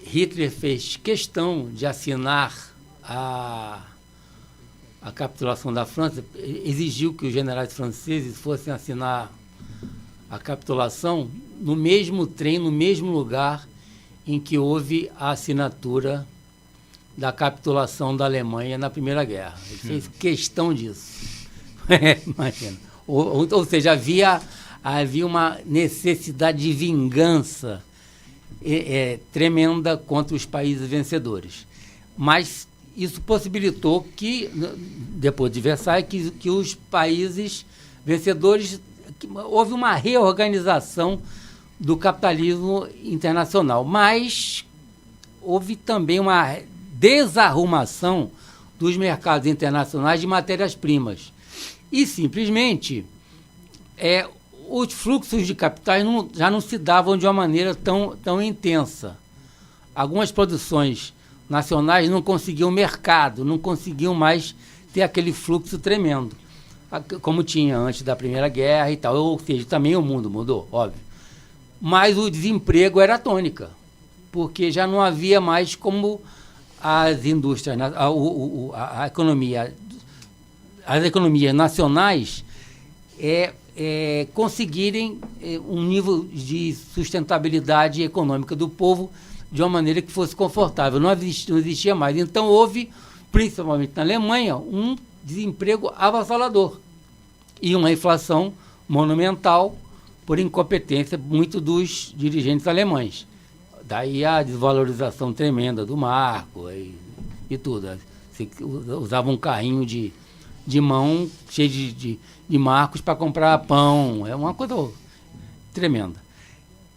Hitler fez questão de assinar a capitulação da França, exigiu que os generais franceses fossem assinar a capitulação no mesmo trem, no mesmo lugar em que houve a assinatura da capitulação da Alemanha na Primeira Guerra. Ele fez questão disso. Imagina. Ou seja, havia uma necessidade de vingança tremenda contra os países vencedores. Mas isso possibilitou que, depois de Versailles, que os países vencedores... houve uma reorganização do capitalismo internacional, mas houve também uma desarrumação dos mercados internacionais de matérias-primas. E, simplesmente, os fluxos de capitais já não se davam de uma maneira tão intensa. Algumas produções nacionais não conseguiam mercado, não conseguiam mais ter aquele fluxo tremendo. como tinha antes da Primeira Guerra e tal. Ou seja, também o mundo mudou, óbvio. Mas o desemprego era a tônica, porque já não havia mais como as indústrias, a economia, as economias nacionais conseguirem um nível de sustentabilidade econômica do povo de uma maneira que fosse confortável. Não existia mais. Então houve, principalmente na Alemanha, um desemprego avassalador e uma inflação monumental por incompetência muito dos dirigentes alemães. Daí a desvalorização tremenda do marco e tudo. Você usava um carrinho de mão cheio de marcos para comprar pão. É uma coisa tremenda.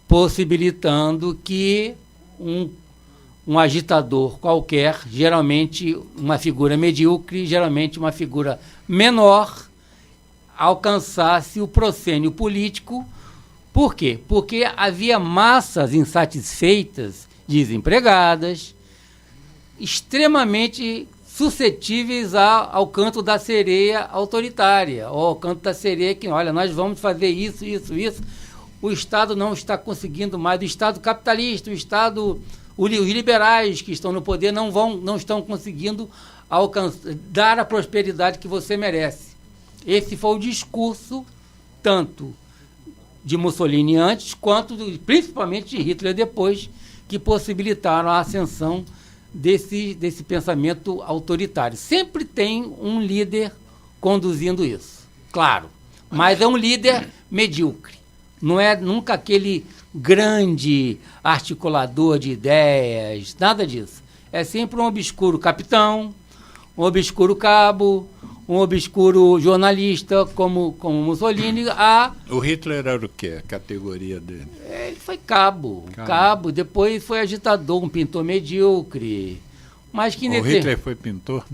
Possibilitando que um agitador qualquer, geralmente uma figura medíocre, geralmente uma figura menor, alcançasse o proscênio político. Por quê? Porque havia massas insatisfeitas, desempregadas, extremamente suscetíveis ao canto da sereia autoritária, ou ao canto da sereia que, olha, nós vamos fazer isso. O Estado não está conseguindo mais, o Estado capitalista, os liberais que estão no poder não estão conseguindo dar a prosperidade que você merece. Esse foi o discurso, tanto de Mussolini antes, quanto principalmente de Hitler depois, que possibilitaram a ascensão desse pensamento autoritário. Sempre tem um líder conduzindo isso, claro, mas é um líder medíocre. Não é nunca aquele grande articulador de ideias, nada disso. É sempre um obscuro capitão, um obscuro cabo, um obscuro jornalista, como Mussolini. O Hitler era o quê? A categoria dele? Ele foi cabo, depois foi agitador, um pintor medíocre. Mas que o Hitler foi pintor?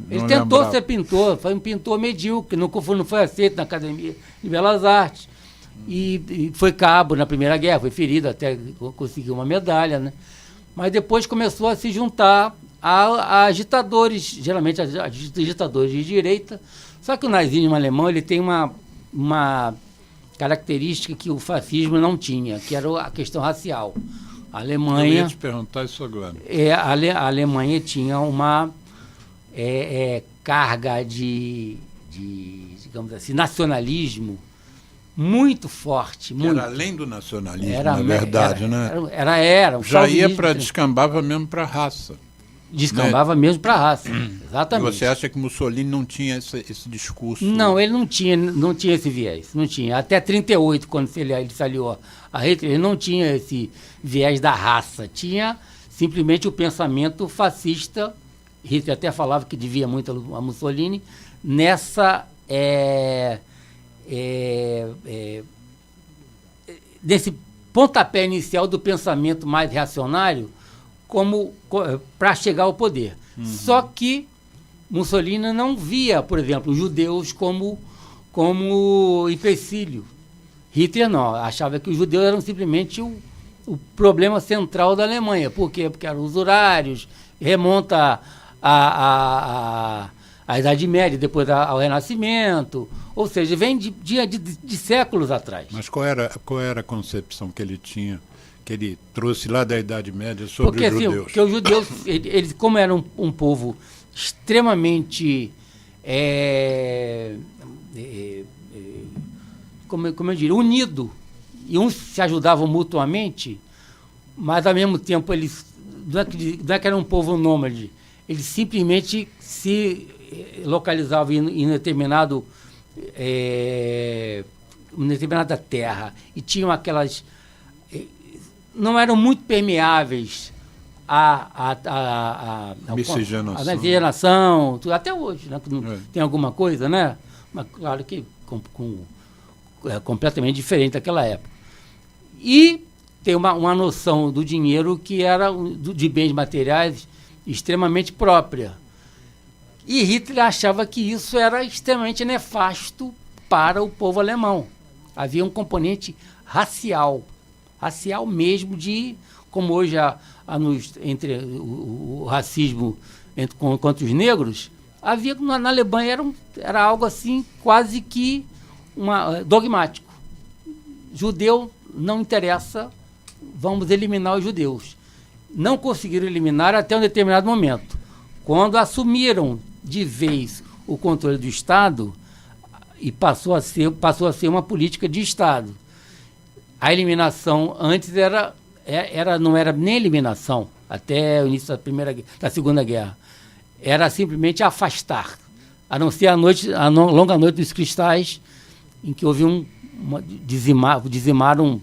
Ele tentou ser pintor, foi um pintor medíocre, não foi aceito na Academia de Belas Artes. E foi cabo na Primeira Guerra, foi ferido, até conseguiu uma medalha, né? Mas depois começou a se juntar a agitadores, geralmente agitadores de direita. Só que o nazismo alemão ele tem uma característica que o fascismo não tinha, que era a questão racial. A Alemanha... Eu ia te perguntar isso agora. A Alemanha tinha uma carga de, digamos assim, nacionalismo muito forte. Muito. Era além do nacionalismo, na verdade, né? Era. Já descambava mesmo para a raça. Descambava mesmo para a raça, exatamente. E você acha que Mussolini não tinha esse discurso? Não, ele não tinha esse viés, não tinha. Até 1938, quando ele se aliou a Hitler, ele não tinha esse viés da raça, tinha simplesmente o pensamento fascista. Hitler até falava que devia muito a Mussolini, nessa... desse pontapé inicial do pensamento mais reacionário para chegar ao poder. Uhum. Só que Mussolini não via, por exemplo, os judeus como empecilho. Hitler não, achava que os judeus eram simplesmente o problema central da Alemanha. Por quê? Porque eram usurários, remonta à Idade Média, depois ao Renascimento, ou seja, vem de séculos atrás. Mas qual era a concepção que ele tinha, que ele trouxe lá da Idade Média sobre os judeus? Porque os judeus, eles como eram um povo extremamente, como eu diria, unido, e uns se ajudavam mutuamente, mas ao mesmo tempo eles, não é que era um povo nômade, eles simplesmente se localizavam em determinada terra e tinham aquelas... não eram muito permeáveis à miscigenação, até hoje, né? Tem alguma coisa, né? Mas claro que completamente diferente daquela época. E tem uma noção do dinheiro que era de bens materiais extremamente própria. E Hitler achava que isso era extremamente nefasto para o povo alemão. Havia um componente racial mesmo, como hoje entre o racismo contra os negros, Havia na Alemanha era algo assim quase que dogmático. Judeu não interessa, vamos eliminar os judeus. Não conseguiram eliminar até um determinado momento. Quando assumiram de vez o controle do Estado, e passou a ser uma política de Estado. A eliminação antes não era nem eliminação, até o início da Segunda Guerra. Era simplesmente afastar, a não ser a longa noite dos cristais, em que houve dizimaram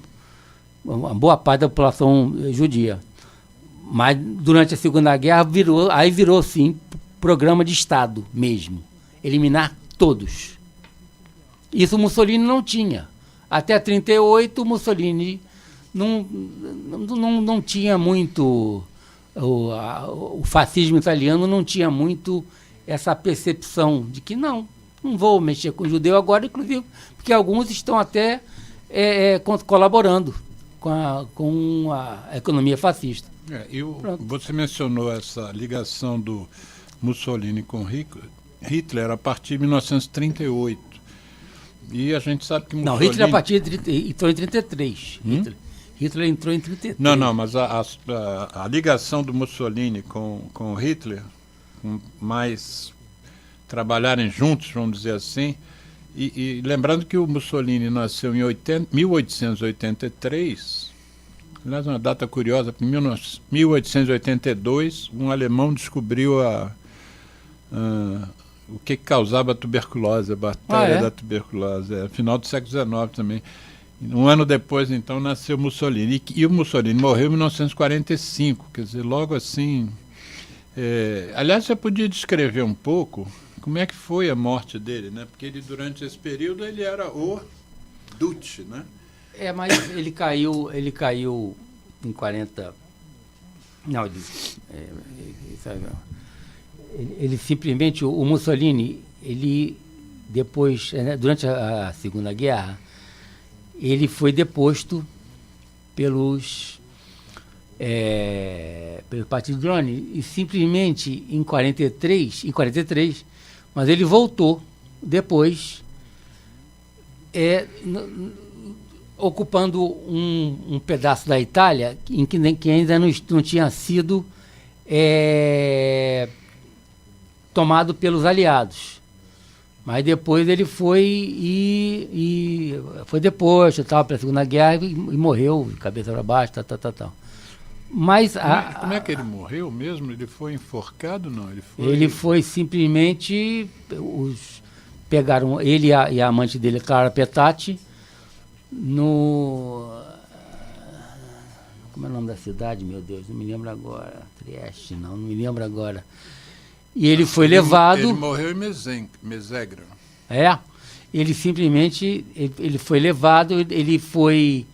uma boa parte da população judia. Mas durante a Segunda Guerra virou sim programa de Estado mesmo, eliminar todos. Isso Mussolini não tinha. Até 1938, Mussolini não tinha muito... O fascismo italiano não tinha muito essa percepção de que não vou mexer com o judeu agora, inclusive, porque alguns estão até colaborando com a economia fascista. Você mencionou essa ligação do Mussolini com Hitler a partir de 1938. E a gente sabe que Mussolini... Não, Hitler entrou em 1933. Hitler entrou em 1933. Não, mas a ligação do Mussolini com Hitler, mais trabalharem juntos, vamos dizer assim, e lembrando que o Mussolini nasceu em 1883, aliás, uma data curiosa, em 1882, um alemão descobriu o que causava a tuberculose, a bactéria da tuberculose, final do século XIX também. Um ano depois, então, nasceu Mussolini. E o Mussolini morreu em 1945, quer dizer, logo assim... aliás, você podia descrever um pouco como é que foi a morte dele, né? Porque ele, durante esse período, ele era o Duce, né? Mas ele caiu em 40... Não, ele simplesmente, o Mussolini, ele depois, durante a Segunda Guerra, ele foi deposto pelo Partido Drone, e simplesmente em 43, mas ele voltou depois, ocupando um pedaço da Itália que ainda não tinha sido tomado pelos aliados. Mas depois ele foi deposto, pela Segunda Guerra, e morreu, cabeça para baixo, tal. Mas como é que ele morreu mesmo? Ele foi enforcado, não? Ele foi simplesmente... pegaram ele e a amante dele, Clara Petacci, no... Como é o nome da cidade, meu Deus? Não me lembro agora. Trieste, não me lembro agora. E ele foi levado... Ele morreu em Mesegra. Ele simplesmente... Ele foi levado, ele foi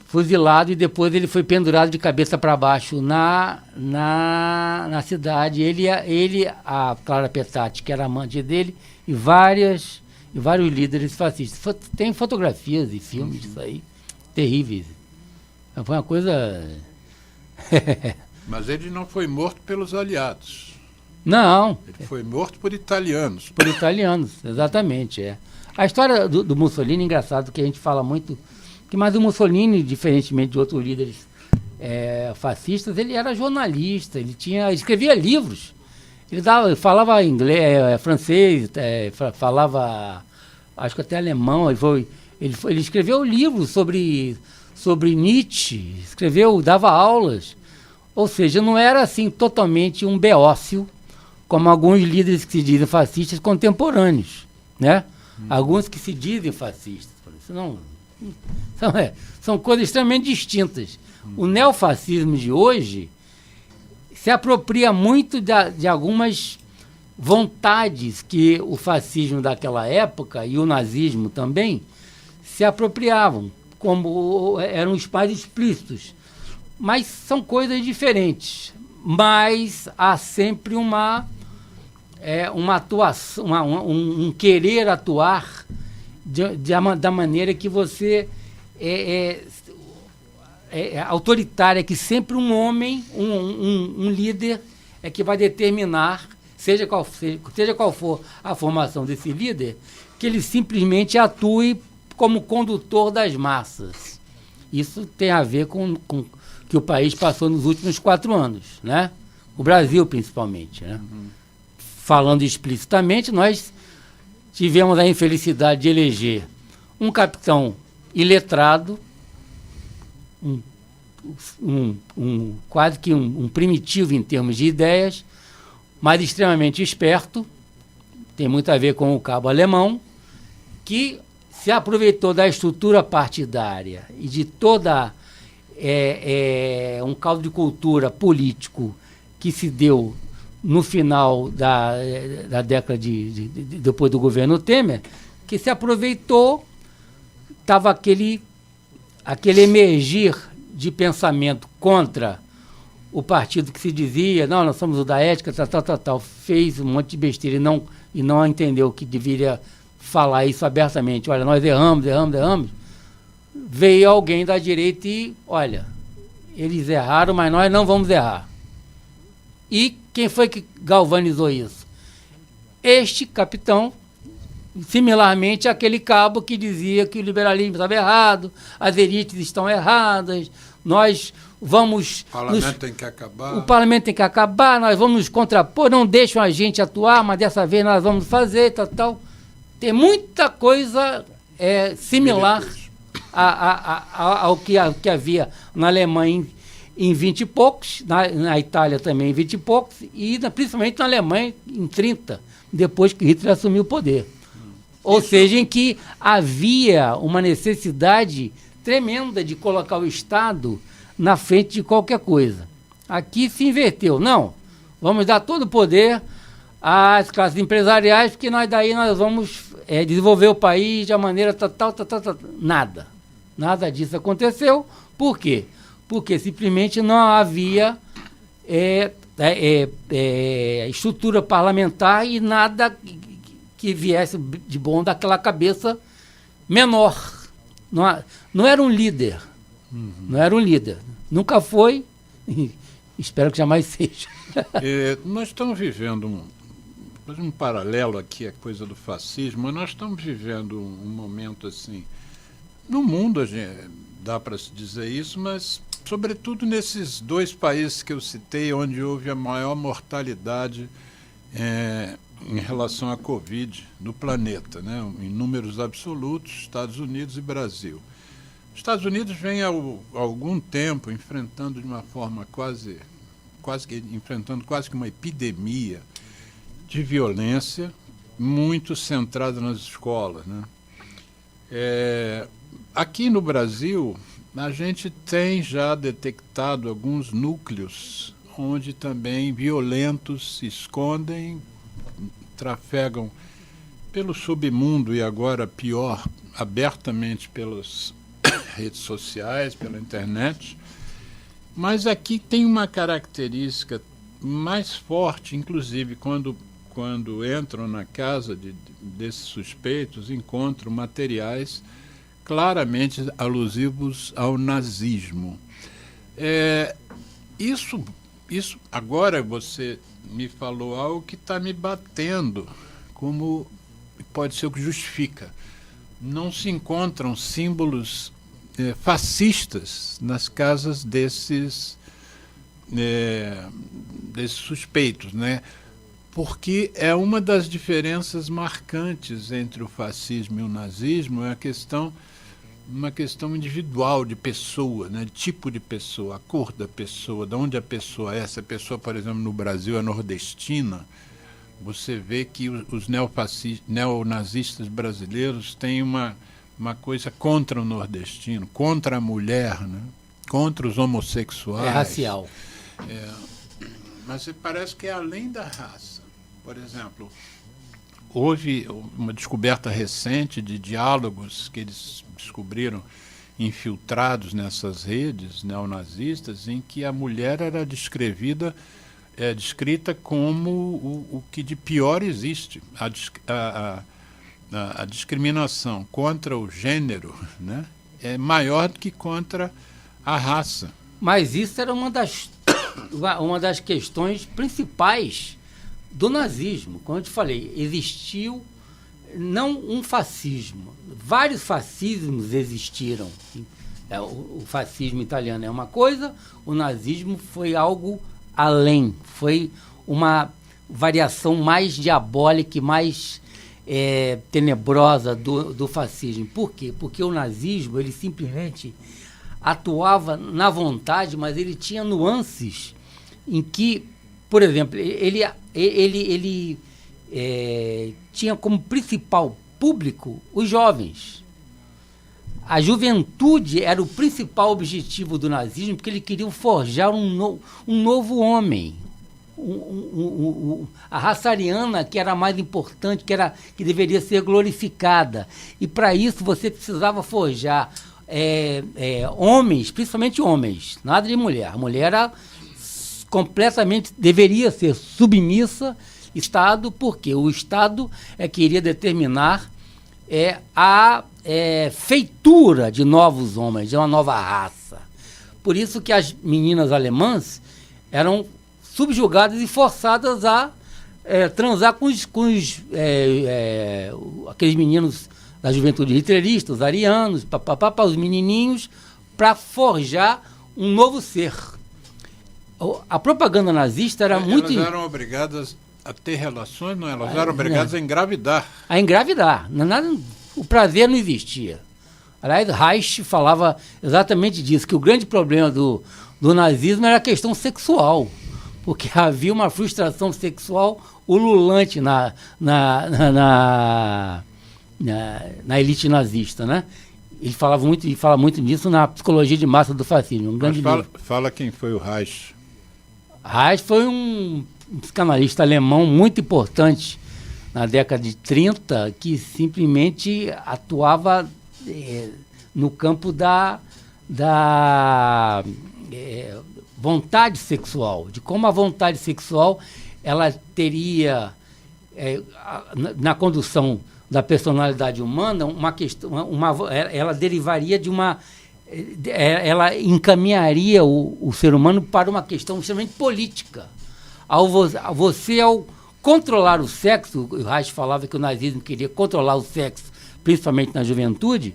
fuzilado e depois ele foi pendurado de cabeça para baixo na cidade. A Clara Petacci, que era amante dele, e vários líderes fascistas. Tem fotografias e filmes disso aí, terríveis. Foi uma coisa... Mas ele não foi morto pelos aliados. Não. Ele foi morto por italianos. Por italianos, exatamente. A história do Mussolini é engraçado, que a gente fala muito, mas o Mussolini, diferentemente de outros líderes fascistas, ele era jornalista, ele escrevia livros. Ele falava inglês, francês, falava, acho que até alemão. Ele escreveu livros sobre Nietzsche, dava aulas. Ou seja, não era assim totalmente um beócio, como alguns líderes que se dizem fascistas contemporâneos, né? Alguns que se dizem fascistas. Isso são coisas extremamente distintas. O neofascismo de hoje se apropria muito de algumas vontades que o fascismo daquela época e o nazismo também se apropriavam, como eram os mais explícitos. Mas são coisas diferentes. Mas há sempre uma atuação, um querer atuar da maneira que você é autoritária, que sempre um homem, um líder, é que vai determinar seja qual for a formação desse líder, que ele simplesmente atue como condutor das massas. Isso tem a ver com o que o país passou nos últimos 4 anos, né? O Brasil, principalmente, né? Falando explicitamente, nós tivemos a infelicidade de eleger um capitão iletrado, quase que um primitivo em termos de ideias, mas extremamente esperto, tem muito a ver com o cabo alemão, que se aproveitou da estrutura partidária e de toda um caldo de cultura político que se deu no final da década depois do governo Temer, que se aproveitou, estava aquele emergir de pensamento contra o partido que se dizia, não, nós somos o da ética, tal, fez um monte de besteira e não entendeu que deveria falar isso abertamente. Olha, nós erramos. Veio alguém da direita e, olha, eles erraram, mas nós não vamos errar. E quem foi que galvanizou isso? Este capitão, similarmente àquele cabo que dizia que o liberalismo estava errado, as elites estão erradas, nós vamos... O parlamento tem que acabar. O parlamento tem que acabar, nós vamos nos contrapor, não deixam a gente atuar, mas dessa vez nós vamos fazer, tal. Tem muita coisa similar ao que havia na Alemanha em 20 e poucos, na Itália também em 20 e poucos, e principalmente na Alemanha em 30, depois que Hitler assumiu o poder. Ou seja, em que havia uma necessidade tremenda de colocar o Estado na frente de qualquer coisa. Aqui se inverteu. Não, vamos dar todo o poder às classes empresariais, porque nós vamos desenvolver o país de uma maneira tal. Nada disso aconteceu. Por quê? Porque simplesmente não havia estrutura parlamentar e nada que viesse de bom daquela cabeça menor. Não era um líder. Não era um líder. Nunca foi. Espero que jamais seja. Nós estamos vivendo um paralelo aqui, a coisa do fascismo, mas nós estamos vivendo um momento assim, no mundo dá para se dizer isso, mas sobretudo nesses 2 países que eu citei, onde houve a maior mortalidade em relação à Covid no planeta, né? Em números absolutos, Estados Unidos e Brasil. Os Estados Unidos vem há algum tempo enfrentando de uma forma quase que uma epidemia de violência, muito centrada nas escolas, né? Aqui no Brasil, a gente tem já detectado alguns núcleos onde também violentos se escondem, trafegam pelo submundo e agora pior, abertamente pelas redes sociais, pela internet. Mas aqui tem uma característica mais forte, inclusive quando entram na casa desses suspeitos, encontram materiais claramente alusivos ao nazismo. Isso agora você me falou algo que está me batendo, como pode ser o que justifica. Não se encontram símbolos fascistas nas casas desses suspeitos, né? Porque é uma das diferenças marcantes entre o fascismo e o nazismo, uma questão individual de pessoa, né? De tipo de pessoa, a cor da pessoa, de onde a pessoa é. Se a pessoa, por exemplo, no Brasil é nordestina, você vê que os neonazistas brasileiros têm uma coisa contra o nordestino, contra a mulher, né? Contra os homossexuais. É racial. Mas parece que é além da raça. Por exemplo, houve uma descoberta recente de diálogos que eles descobriram infiltrados nessas redes neonazistas, em que a mulher era descrita como o que de pior existe. A discriminação contra o gênero, né, é maior do que contra a raça. Mas isso era uma das questões principais do nazismo. Como eu te falei, existiu não um fascismo, vários fascismos existiram. O fascismo italiano é uma coisa, o nazismo foi algo além, foi uma variação mais diabólica e mais tenebrosa do fascismo. Por quê? Porque o nazismo, ele simplesmente atuava na vontade, mas ele tinha nuances em que, por exemplo, ele tinha como principal público os jovens. A juventude era o principal objetivo do nazismo, porque ele queria forjar um novo homem. A raça ariana, que era a mais importante, que deveria ser glorificada. E para isso você precisava forjar homens, principalmente homens, nada de mulher. A mulher era completamente, deveria ser submissa ao Estado, porque o Estado que iria determinar a feitura de novos homens, de uma nova raça. Por isso que as meninas alemãs eram subjugadas e forçadas a transar com aqueles meninos da juventude hitlerista, os arianos, os menininhos, para forjar um novo ser. A propaganda nazista era muito... Elas eram obrigadas a ter relações, não? Elas eram obrigadas a engravidar. A engravidar. O prazer não existia. Aliás, Reich falava exatamente disso, que o grande problema do nazismo era a questão sexual, porque havia uma frustração sexual ululante na elite nazista, né? Ele fala muito nisso na Psicologia de Massa do Fascismo. Um grande livro. Fala quem foi o Reich. Reich foi um psicanalista alemão muito importante na década de 30, que simplesmente atuava no campo da vontade sexual, de como a vontade sexual ela teria, na condução da personalidade humana, uma questão, ela derivaria de uma... ela encaminharia o ser humano para uma questão extremamente política. Ao controlar o sexo, o Reich falava que o nazismo queria controlar o sexo, principalmente na juventude,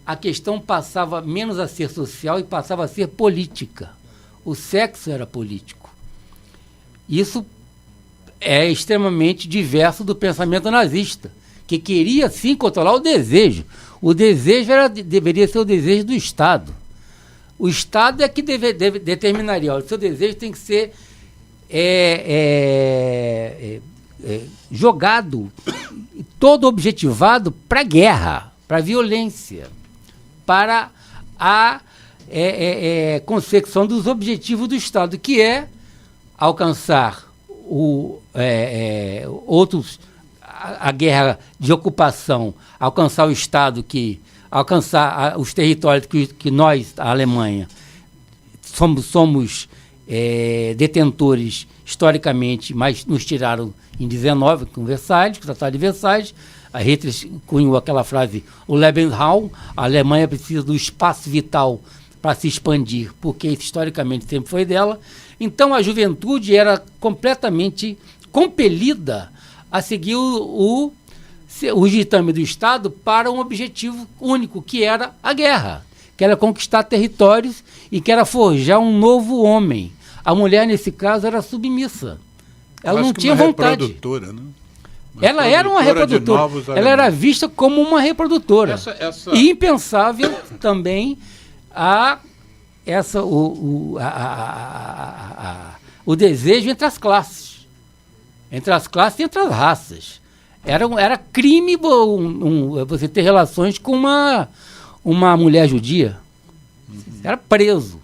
a questão passava menos a ser social e passava a ser política. O sexo era político. Isso é extremamente diverso do pensamento nazista, que queria, sim, controlar o desejo. O desejo deveria ser o desejo do Estado. O Estado é que determinaria, olha, o seu desejo tem que ser jogado, todo objetivado para a guerra, para a violência, para a consecução dos objetivos do Estado, que é alcançar a guerra de ocupação, alcançar o Estado, alcançar os territórios que nós, a Alemanha, somos detentores historicamente, mas nos tiraram em 19, com Versalhes, com o Tratado de Versalhes. A Hitler cunhou aquela frase, o Lebensraum, a Alemanha precisa do espaço vital para se expandir, porque historicamente sempre foi dela. Então a juventude era completamente compelida a seguir o ditame do Estado para um objetivo único, que era a guerra, que era conquistar territórios e que era forjar um novo homem. A mulher, nesse caso, era submissa. Ela não tinha vontade. Reprodutora, né? Ela era uma reprodutora. Ela era vista como uma reprodutora. E impensável também o desejo entre as classes. Entre as classes e entre as raças. Era crime você ter relações com uma mulher judia. Era preso.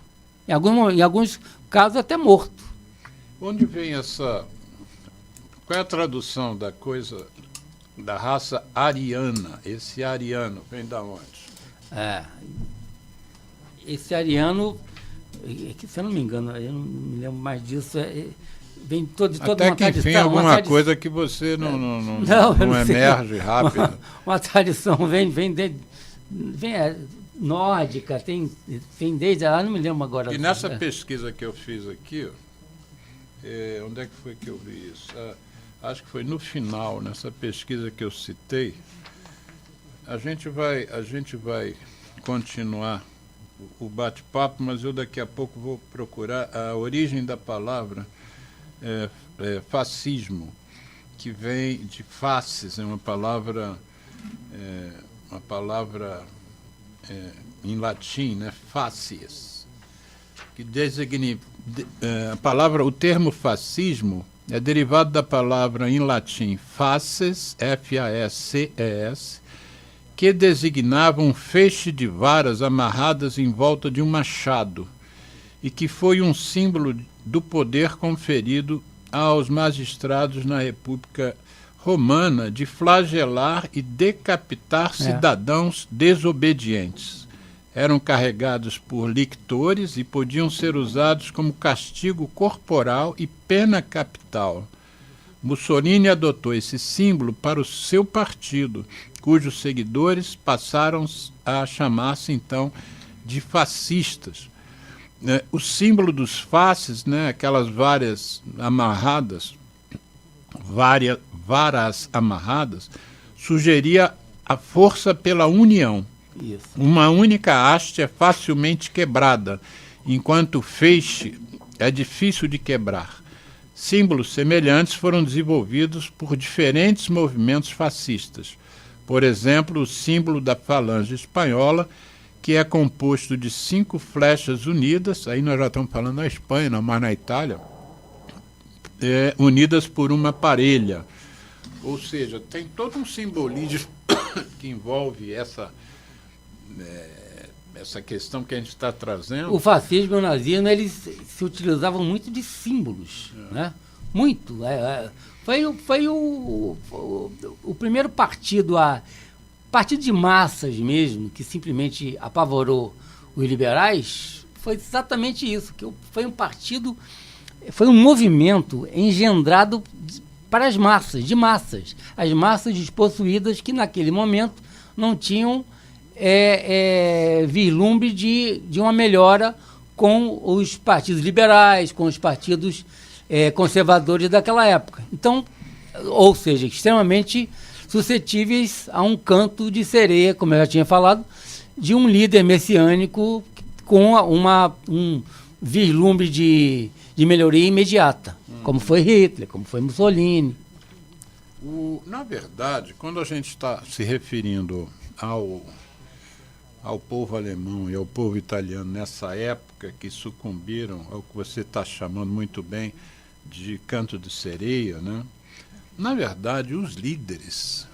Em alguns casos até morto. Onde vem essa... Qual é a tradução da coisa, da raça ariana? Esse ariano vem da onde? Esse ariano, se eu não me engano, eu não me lembro mais disso, vem de toda até uma que tradição. Enfim, alguma coisa que você não emerge rápido. Uma tradição vem nórdica, vem desde... não me lembro agora. E nessa pesquisa que eu fiz aqui, onde é que foi que eu vi isso? acho que foi no final, nessa pesquisa que eu citei. A gente vai continuar o bate-papo, mas eu daqui a pouco vou procurar a origem da palavra fascismo, que vem de faces, é uma palavra em latim, né, facies, que designa o termo fascismo é derivado da palavra em latim faces, F-A-S-C-E-S, que designava um feixe de varas amarradas em volta de um machado e que foi um símbolo do poder conferido aos magistrados na República Romana de flagelar e decapitar cidadãos desobedientes. Eram carregados por lictores e podiam ser usados como castigo corporal e pena capital. Mussolini adotou esse símbolo para o seu partido, cujos seguidores passaram a chamar-se então de fascistas. O símbolo dos faces, né, aquelas varas amarradas, sugeria a força pela união. Isso. Uma única haste é facilmente quebrada, enquanto o feixe é difícil de quebrar. Símbolos semelhantes foram desenvolvidos por diferentes movimentos fascistas. Por exemplo, o símbolo da falange espanhola, que é composto de 5 flechas unidas, aí nós já estamos falando na Espanha, não, mas na Itália, unidas por uma parelha. Ou seja, tem todo um simbolismo que envolve essa questão que a gente está trazendo. O fascismo e o nazismo, eles se utilizavam muito de símbolos, né? Muito. Foi o primeiro partido de massas mesmo, que simplesmente apavorou os liberais, foi exatamente isso, que foi um partido, foi um movimento engendrado para as massas, as massas despossuídas que naquele momento não tinham vislumbre de uma melhora com os partidos liberais, com os partidos conservadores daquela época. Então, ou seja, extremamente suscetíveis a um canto de sereia, como eu já tinha falado, de um líder messiânico com um vislumbre de melhoria imediata, como foi Hitler, como foi Mussolini. Na verdade, quando a gente está se referindo ao povo alemão e ao povo italiano nessa época que sucumbiram ao que você está chamando muito bem de canto de sereia, né? Na verdade, os líderes,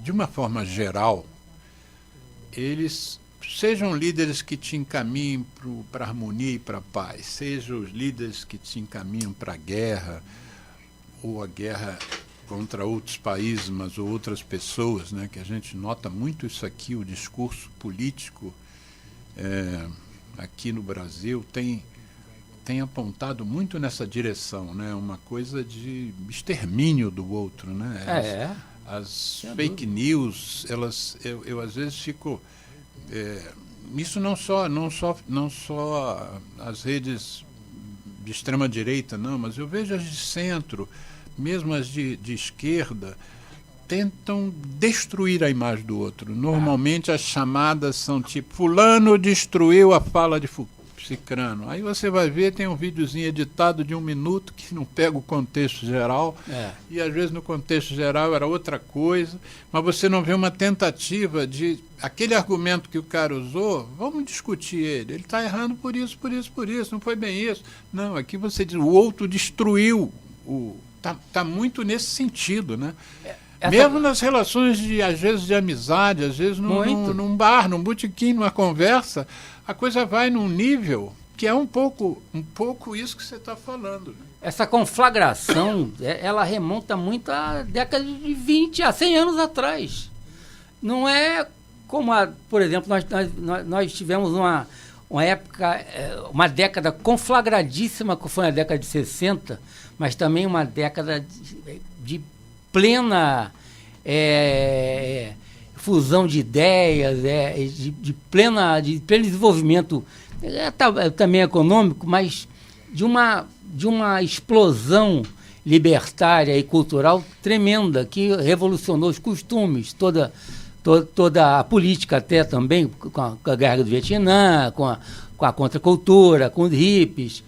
de uma forma geral, eles sejam líderes que te encaminhem para a harmonia e para a paz, sejam os líderes que te encaminham para a guerra, ou a guerra contra outros países, mas ou outras pessoas, né, que a gente nota muito isso aqui, o discurso político aqui no Brasil tem apontado muito nessa direção, né, uma coisa de extermínio do outro, né? As fake news, eu às vezes fico isso não só as redes de extrema direita, não, mas eu vejo as de centro, mesmo as de esquerda, tentam destruir a imagem do outro. Normalmente as chamadas são tipo, fulano destruiu a fala de cicrano. Aí você vai ver, tem um videozinho editado de 1 minuto que não pega o contexto geral, e às vezes no contexto geral era outra coisa, mas você não vê uma tentativa de, aquele argumento que o cara usou, vamos discutir ele está errando por isso, não foi bem isso. Não, aqui você diz, o outro destruiu, tá muito nesse sentido, né? Mesmo nas relações, às vezes, de amizade, às vezes num bar, num botequim, numa conversa, a coisa vai num nível que é um pouco isso que você está falando. Essa conflagração, ela remonta muito à década de 20, a 100 anos atrás. Não é como, por exemplo, nós tivemos uma época, uma década conflagradíssima, que foi a década de 60, mas também uma década de plena fusão de ideias, de pleno desenvolvimento também econômico, mas de uma explosão libertária e cultural tremenda, que revolucionou os costumes, toda a política até também, com a guerra do Vietnã, com a contracultura, com os hippies.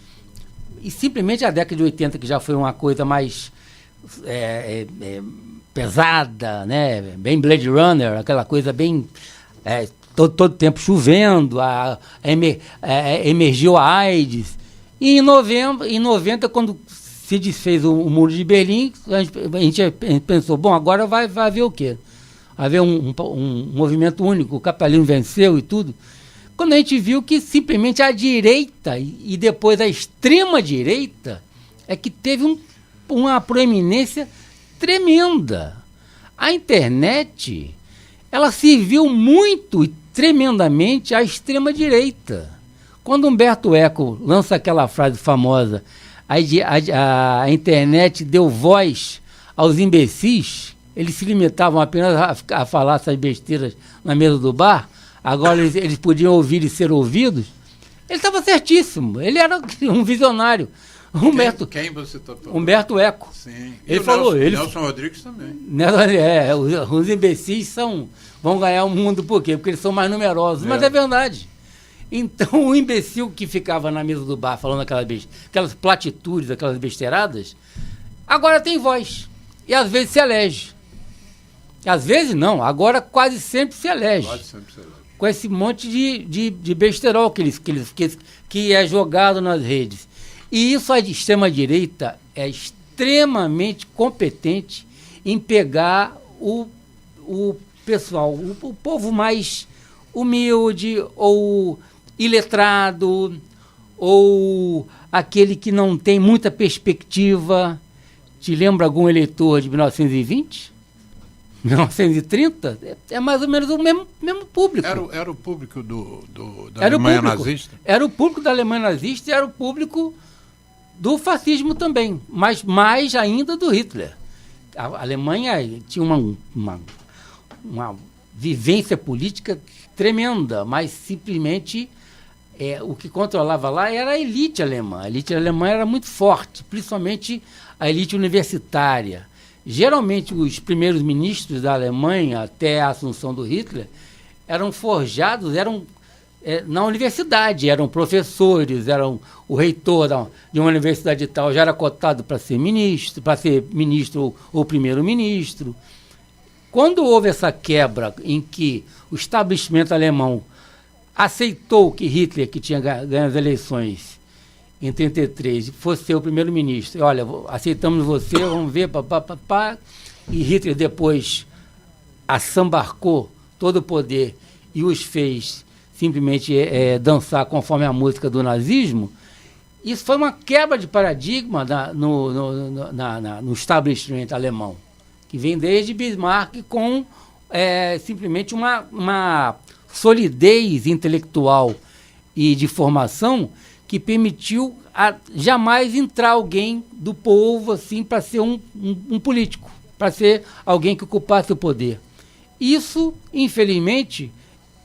E simplesmente a década de 80, que já foi uma coisa mais pesada, né? Bem Blade Runner, aquela coisa bem... todo tempo chovendo, emergiu a AIDS. E em 90, quando se desfez o Muro de Berlim, a gente pensou, bom, agora vai haver o quê? Vai haver um movimento único, o capitalismo venceu e tudo. Quando a gente viu que simplesmente a direita e depois a extrema-direita é que teve uma proeminência tremenda. A internet, ela serviu muito e tremendamente à extrema-direita. Quando Humberto Eco lança aquela frase famosa, a internet deu voz aos imbecis, eles se limitavam apenas a falar essas besteiras na mesa do bar, agora eles podiam ouvir e ser ouvidos. Ele estava certíssimo, ele era um visionário. Quem você está falando? Humberto Eco. Sim. Ele falou, Nelson Rodrigues também. Os imbecis vão ganhar o mundo por quê? Porque eles são mais numerosos, mas é verdade. Então, o imbecil que ficava na mesa do bar falando aquelas platitudes, aquelas besteiradas, agora tem voz. E às vezes se elege. Às vezes não, agora quase sempre se elege. Quase sempre se elege. Com esse monte de besterol que é jogado nas redes. E isso a extrema-direita é extremamente competente em pegar o pessoal, o povo mais humilde ou iletrado, ou aquele que não tem muita perspectiva. Te lembra algum eleitor de 1920? 1930? É mais ou menos o mesmo público. Era o público da Alemanha nazista? Era o público da Alemanha nazista e era o público do fascismo também, mas mais ainda do Hitler. A Alemanha tinha uma vivência política tremenda, mas simplesmente o que controlava lá era a elite alemã. A elite alemã era muito forte, principalmente a elite universitária. Geralmente, os primeiros ministros da Alemanha, até a assunção do Hitler, eram forjados, na universidade, eram professores, o reitor de uma universidade tal já era cotado para ser ministro ou primeiro-ministro. Quando houve essa quebra em que o estabelecimento alemão aceitou que Hitler, que tinha ganho as eleições em 1933, fosse ser o primeiro-ministro, olha, aceitamos você, vamos ver, papapá, e Hitler depois assambarcou todo o poder e os fez simplesmente dançar conforme a música do nazismo. Isso foi uma quebra de paradigma no estabelecimento alemão, que vem desde Bismarck com simplesmente uma solidez intelectual e de formação que permitiu jamais entrar alguém do povo assim para ser um político, para ser alguém que ocupasse o poder. Isso, infelizmente,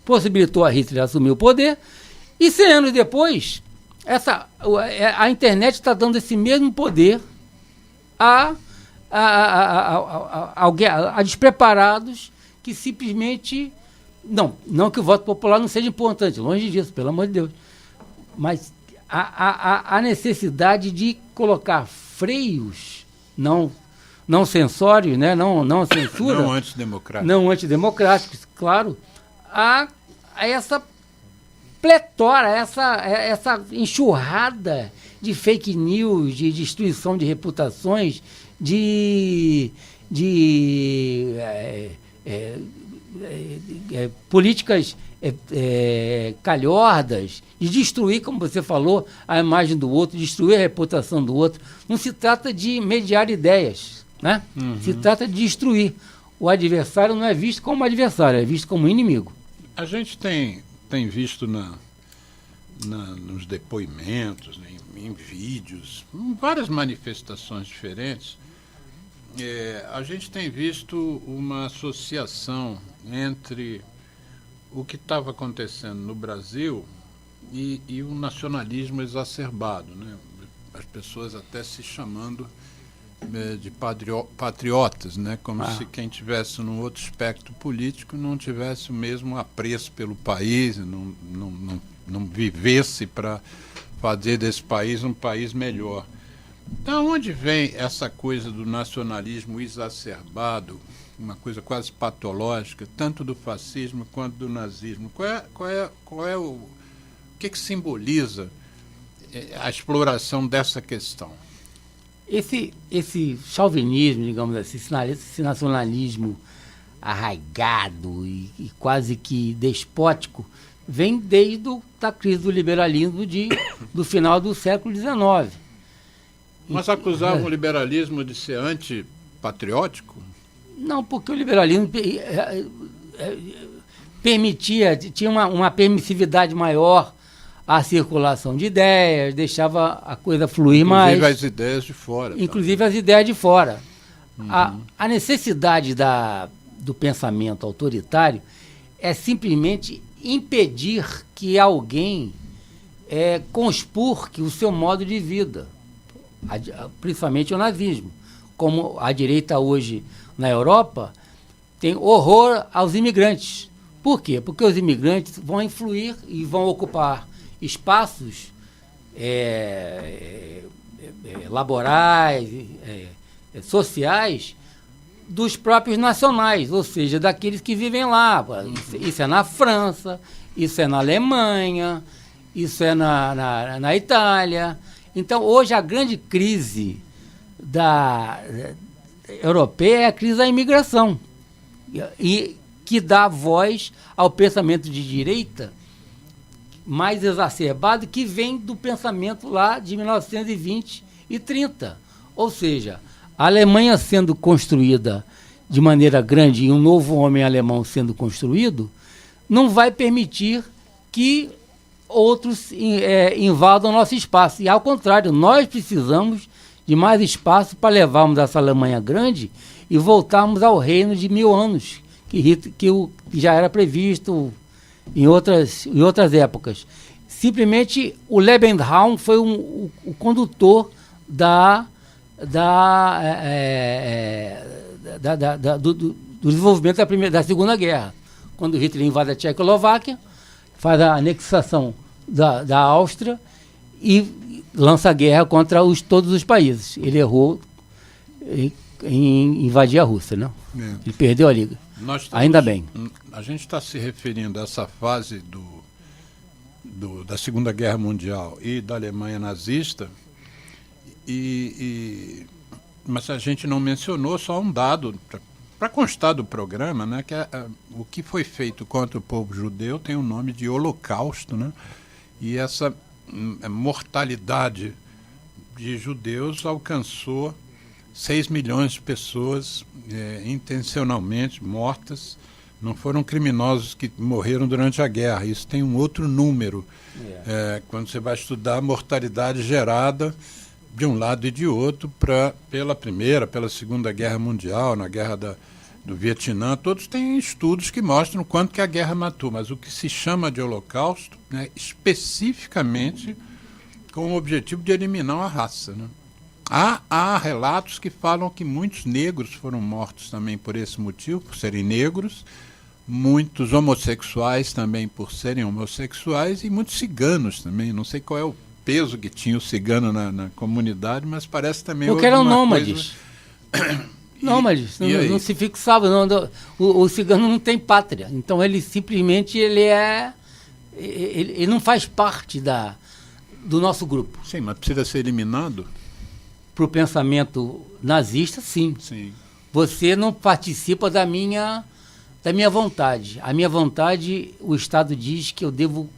possibilitou a Hitler assumir o poder, e 100 anos depois, a internet está dando esse mesmo poder a despreparados que simplesmente... Não que o voto popular não seja importante, longe disso, pelo amor de Deus, mas a necessidade de colocar freios, não censórios, né? não censura, não antidemocráticos, claro, a essa pletora, essa enxurrada de fake news, de destruição de reputações, de políticas calhordas, de destruir, como você falou, a imagem do outro, destruir a reputação do outro. Não se trata de mediar ideias, né? Se trata de destruir. O adversário não é visto como adversário, é visto como inimigo. A gente tem visto nos depoimentos, em vídeos, em várias manifestações diferentes, a gente tem visto uma associação entre o que estava acontecendo no Brasil e o nacionalismo exacerbado, né? As pessoas até se chamando de patriotas, né? Como se quem tivesse num outro espectro político não tivesse o mesmo apreço pelo país, não vivesse para fazer desse país um país melhor. Da onde vem essa coisa do nacionalismo exacerbado, uma coisa quase patológica, tanto do fascismo quanto do nazismo? O que simboliza a exploração dessa questão? Esse chauvinismo, digamos assim, esse nacionalismo arraigado e quase que despótico, vem desde a crise do liberalismo do final do século XIX. Mas acusavam o liberalismo de ser antipatriótico? Não, porque o liberalismo permitia, tinha uma permissividade maior à circulação de ideias, deixava a coisa fluir mais. Inclusive as ideias de fora. Inclusive as ideias de fora. A necessidade do pensamento autoritário é simplesmente impedir que alguém conspurque o seu modo de vida, principalmente o nazismo. Como a direita hoje na Europa tem horror aos imigrantes. Por quê? Porque os imigrantes vão influir e vão ocupar espaços laborais, sociais dos próprios nacionais, ou seja, daqueles que vivem lá. Isso é na França, isso é na Alemanha, isso é na Itália. Então, hoje, a grande crise europeia é a crise da imigração, e que dá voz ao pensamento de direita mais exacerbado, que vem do pensamento lá de 1920 e 30. Ou seja, a Alemanha sendo construída de maneira grande e um novo homem alemão sendo construído, não vai permitir que outros invadam nosso espaço. E, ao contrário, nós precisamos de mais espaço para levarmos essa Alemanha grande e voltarmos ao reino de 1000 anos, que já era previsto em outras épocas. Simplesmente o Lebensraum foi o condutor do desenvolvimento da Segunda Guerra. Quando Hitler invade a Tchecoslováquia, faz a anexação da Áustria e lança a guerra contra todos os países. Ele errou em invadir a Rússia, né? Ele perdeu a liga. Ainda bem. A gente está se referindo a essa fase da Segunda Guerra Mundial e da Alemanha nazista, mas a gente não mencionou só um dado para constar do programa, né, que o que foi feito contra o povo judeu tem o nome de Holocausto, né? E essa mortalidade de judeus alcançou 6 milhões de pessoas intencionalmente mortas. Não foram criminosos que morreram durante a guerra. Isso tem um outro número. Quando você vai estudar a mortalidade gerada de um lado e de outro pela Primeira, pela Segunda Guerra Mundial, na Guerra do Vietnã, todos têm estudos que mostram quanto que a guerra matou. Mas o que se chama de Holocausto, né, especificamente com o objetivo de eliminar a raça, né? Há relatos que falam que muitos negros foram mortos também por esse motivo, por serem negros, muitos homossexuais também por serem homossexuais e muitos ciganos também. Não sei qual é o peso que tinha o cigano na comunidade, mas parece também... Porque eram nômades. Nômades, não se fixava. O cigano não tem pátria, então ele simplesmente ele não faz parte do nosso grupo. Sim, mas precisa ser eliminado? Para o pensamento nazista, sim. Você não participa da minha vontade. A minha vontade, o Estado diz que eu devo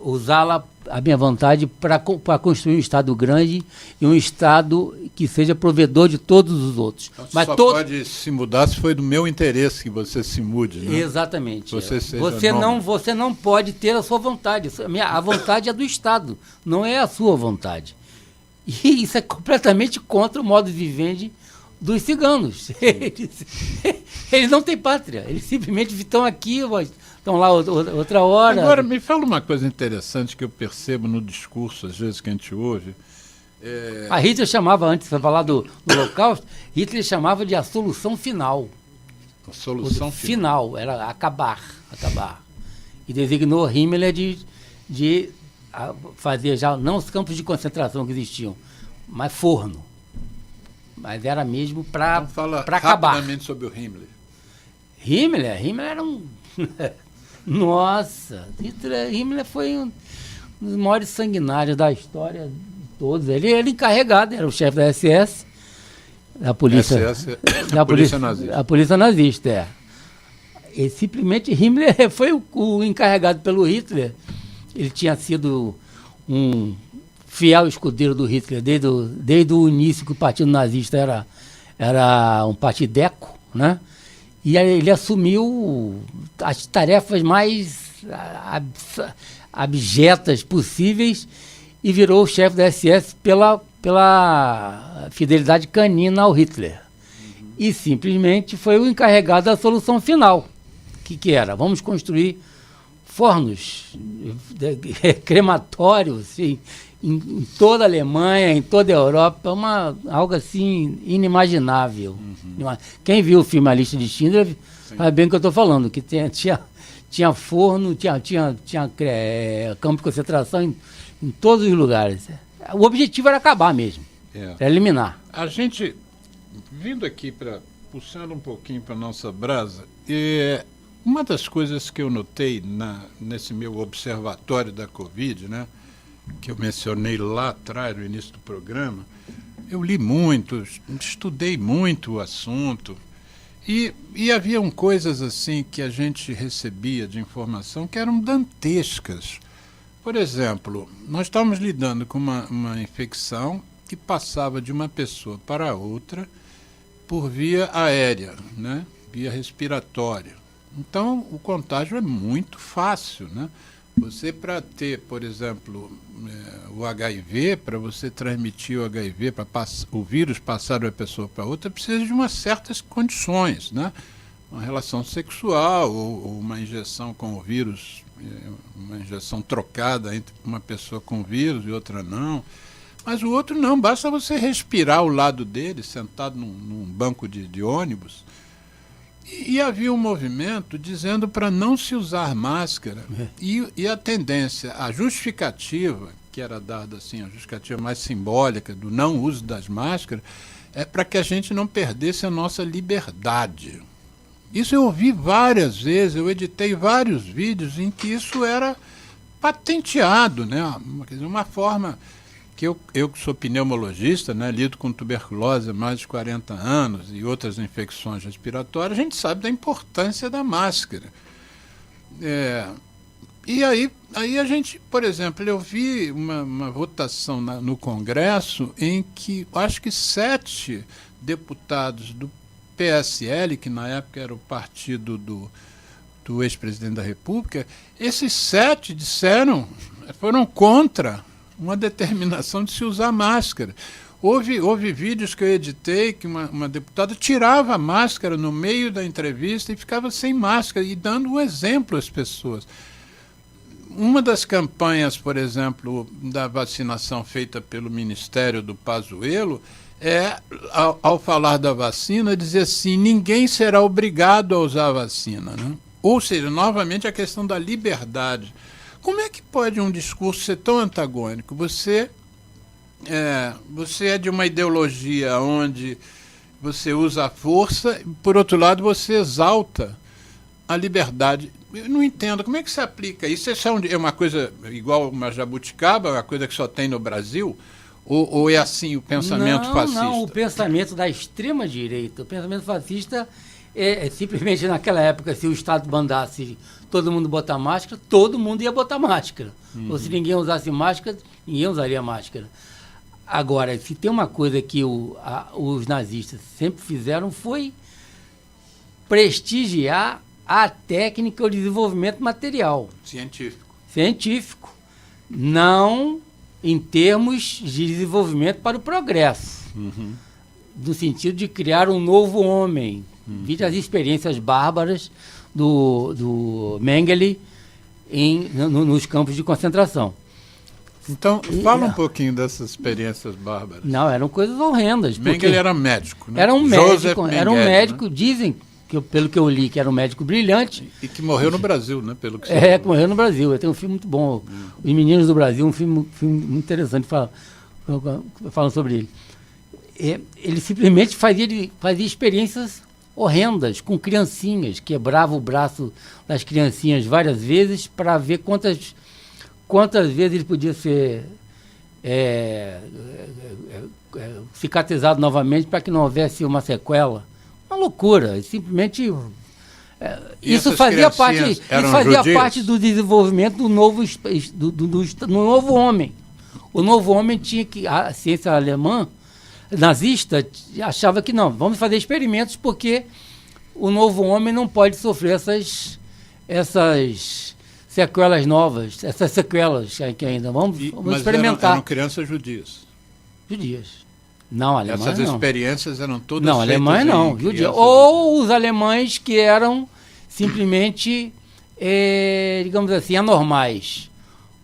usá-la, a minha vontade, para construir um Estado grande e um Estado que seja provedor de todos os outros. Então, mas só pode se mudar se foi do meu interesse que você se mude, né? Exatamente. Você não pode ter a sua vontade. A vontade é do Estado, não é a sua vontade. E isso é completamente contra o modo de vivendi dos ciganos. Eles não têm pátria, eles simplesmente estão aqui, estão lá outra hora. Agora, me fala uma coisa interessante que eu percebo no discurso, às vezes, que a gente ouve. A Hitler chamava, antes de falar do Holocausto, Hitler chamava de a solução final. A solução final era acabar. E designou Himmler de fazer já, não os campos de concentração que existiam, mas forno. Mas era mesmo para acabar. Rapidamente sobre o Himmler. Himmler era um... Nossa, Himmler foi um dos maiores sanguinários da história de todos. Ele era encarregado, era o chefe da SS, da polícia, polícia nazista. A polícia nazista, E simplesmente Himmler foi o encarregado pelo Hitler. Ele tinha sido um fiel escudeiro do Hitler desde o início, que o partido nazista era um partideco, né? E ele assumiu as tarefas mais abjetas possíveis e virou o chefe da SS pela fidelidade canina ao Hitler. E simplesmente foi o encarregado da solução final, que era, vamos construir fornos crematórios em toda a Alemanha, em toda a Europa, algo assim inimaginável. Quem viu o filme A Lista de Schindler sabe bem o que eu estou falando, que tinha forno, tinha campo de concentração em todos os lugares. O objetivo era acabar mesmo, era eliminar. A gente, vindo aqui, puxando um pouquinho para a nossa brasa, uma das coisas que eu notei nesse meu observatório da Covid, né, que eu mencionei lá atrás, no início do programa, eu li muito, estudei muito o assunto, e haviam coisas assim que a gente recebia de informação que eram dantescas. Por exemplo, nós estávamos lidando com uma infecção que passava de uma pessoa para outra por via aérea, né, via respiratória. Então, o contágio é muito fácil, né? Você, para ter, por exemplo, o HIV, para você transmitir o HIV, para o vírus passar de uma pessoa para outra, precisa de umas certas condições, né? Uma relação sexual ou uma injeção com o vírus, uma injeção trocada entre uma pessoa com vírus e outra não. Mas o outro não, basta você respirar ao lado dele, sentado num banco de ônibus. E havia um movimento dizendo para não se usar máscara. E a tendência, a justificativa, que era dada assim, a justificativa mais simbólica do não uso das máscaras, é para que a gente não perdesse a nossa liberdade. Isso eu ouvi várias vezes, eu editei vários vídeos em que isso era patenteado, né? Quer dizer, uma forma que eu que sou pneumologista, né, lido com tuberculose há mais de 40 anos e outras infecções respiratórias, a gente sabe da importância da máscara. E aí a gente, por exemplo, eu vi uma votação no Congresso em que acho que 7 deputados do PSL, que na época era o partido do ex-presidente da República, esses 7 foram contra uma determinação de se usar máscara. Houve vídeos que eu editei que uma deputada tirava a máscara no meio da entrevista e ficava sem máscara e dando um exemplo às pessoas. Uma das campanhas, por exemplo, da vacinação feita pelo Ministério do Pazuello ao falar da vacina, dizer assim, ninguém será obrigado a usar a vacina, né? Ou seja, novamente a questão da liberdade. Como é que pode um discurso ser tão antagônico? Você é de uma ideologia onde você usa a força, e, por outro lado, você exalta a liberdade. Eu não entendo. Como é que se aplica isso? Isso é uma coisa igual uma jabuticaba, uma coisa que só tem no Brasil? Ou é assim o pensamento fascista? Não, o pensamento da extrema-direita. O pensamento fascista é simplesmente naquela época, se o Estado mandasse todo mundo botar máscara, todo mundo ia botar máscara. Ou se ninguém usasse máscara, ninguém usaria máscara. Agora, se tem uma coisa que os nazistas sempre fizeram foi prestigiar a técnica e o desenvolvimento material. Científico. Não em termos de desenvolvimento para o progresso. No sentido de criar um novo homem. Vide as experiências bárbaras do Mengele nos campos de concentração. Então, fala um pouquinho dessas experiências bárbaras. Não, eram coisas horrendas. Mengele era médico, né? Era um Joseph médico, Mengele, né? Dizem, pelo que eu li, que era um médico brilhante. E que morreu no Brasil, né? Pelo que que morreu no Brasil. Tem um filme muito bom, Os Meninos do Brasil, um filme muito interessante, falando sobre ele. Ele simplesmente fazia experiências horrendas com criancinhas, quebrava o braço das criancinhas várias vezes para ver quantas vezes ele podia ser cicatrizado novamente para que não houvesse uma sequela. Uma loucura, simplesmente... isso fazia parte do desenvolvimento do novo homem. O novo homem tinha que... A ciência alemã, nazista, achava que não, vamos fazer experimentos porque o novo homem não pode sofrer essas sequelas novas, essas sequelas que ainda vamos experimentar. Eram crianças judias. Judias. Não, alemães Essas não. Experiências eram todas não, feitas alemães não, judias. Ou os alemães que eram simplesmente, digamos assim, anormais.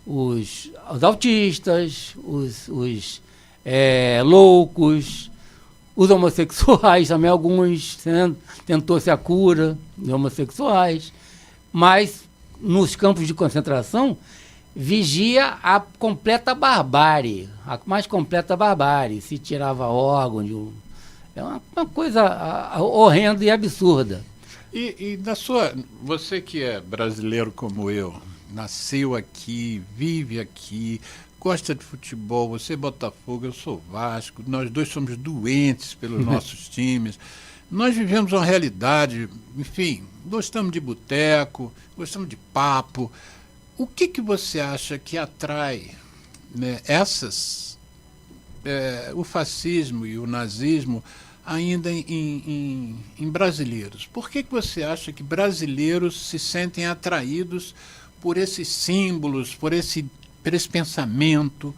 Os autistas, os loucos, os homossexuais, também alguns, tentou-se a cura de homossexuais, mas nos campos de concentração vigia a completa barbárie, a mais completa barbárie, se tirava órgão, é uma coisa horrenda e absurda. E você que é brasileiro como eu, nasceu aqui, vive aqui, gosta de futebol, você é Botafogo, eu sou Vasco, nós dois somos doentes pelos nossos times, nós vivemos uma realidade, enfim, gostamos de boteco, gostamos de papo. O que você acha que atrai, né, o fascismo e o nazismo ainda em brasileiros? Por que você acha que brasileiros se sentem atraídos por esses símbolos, por esse pensamento?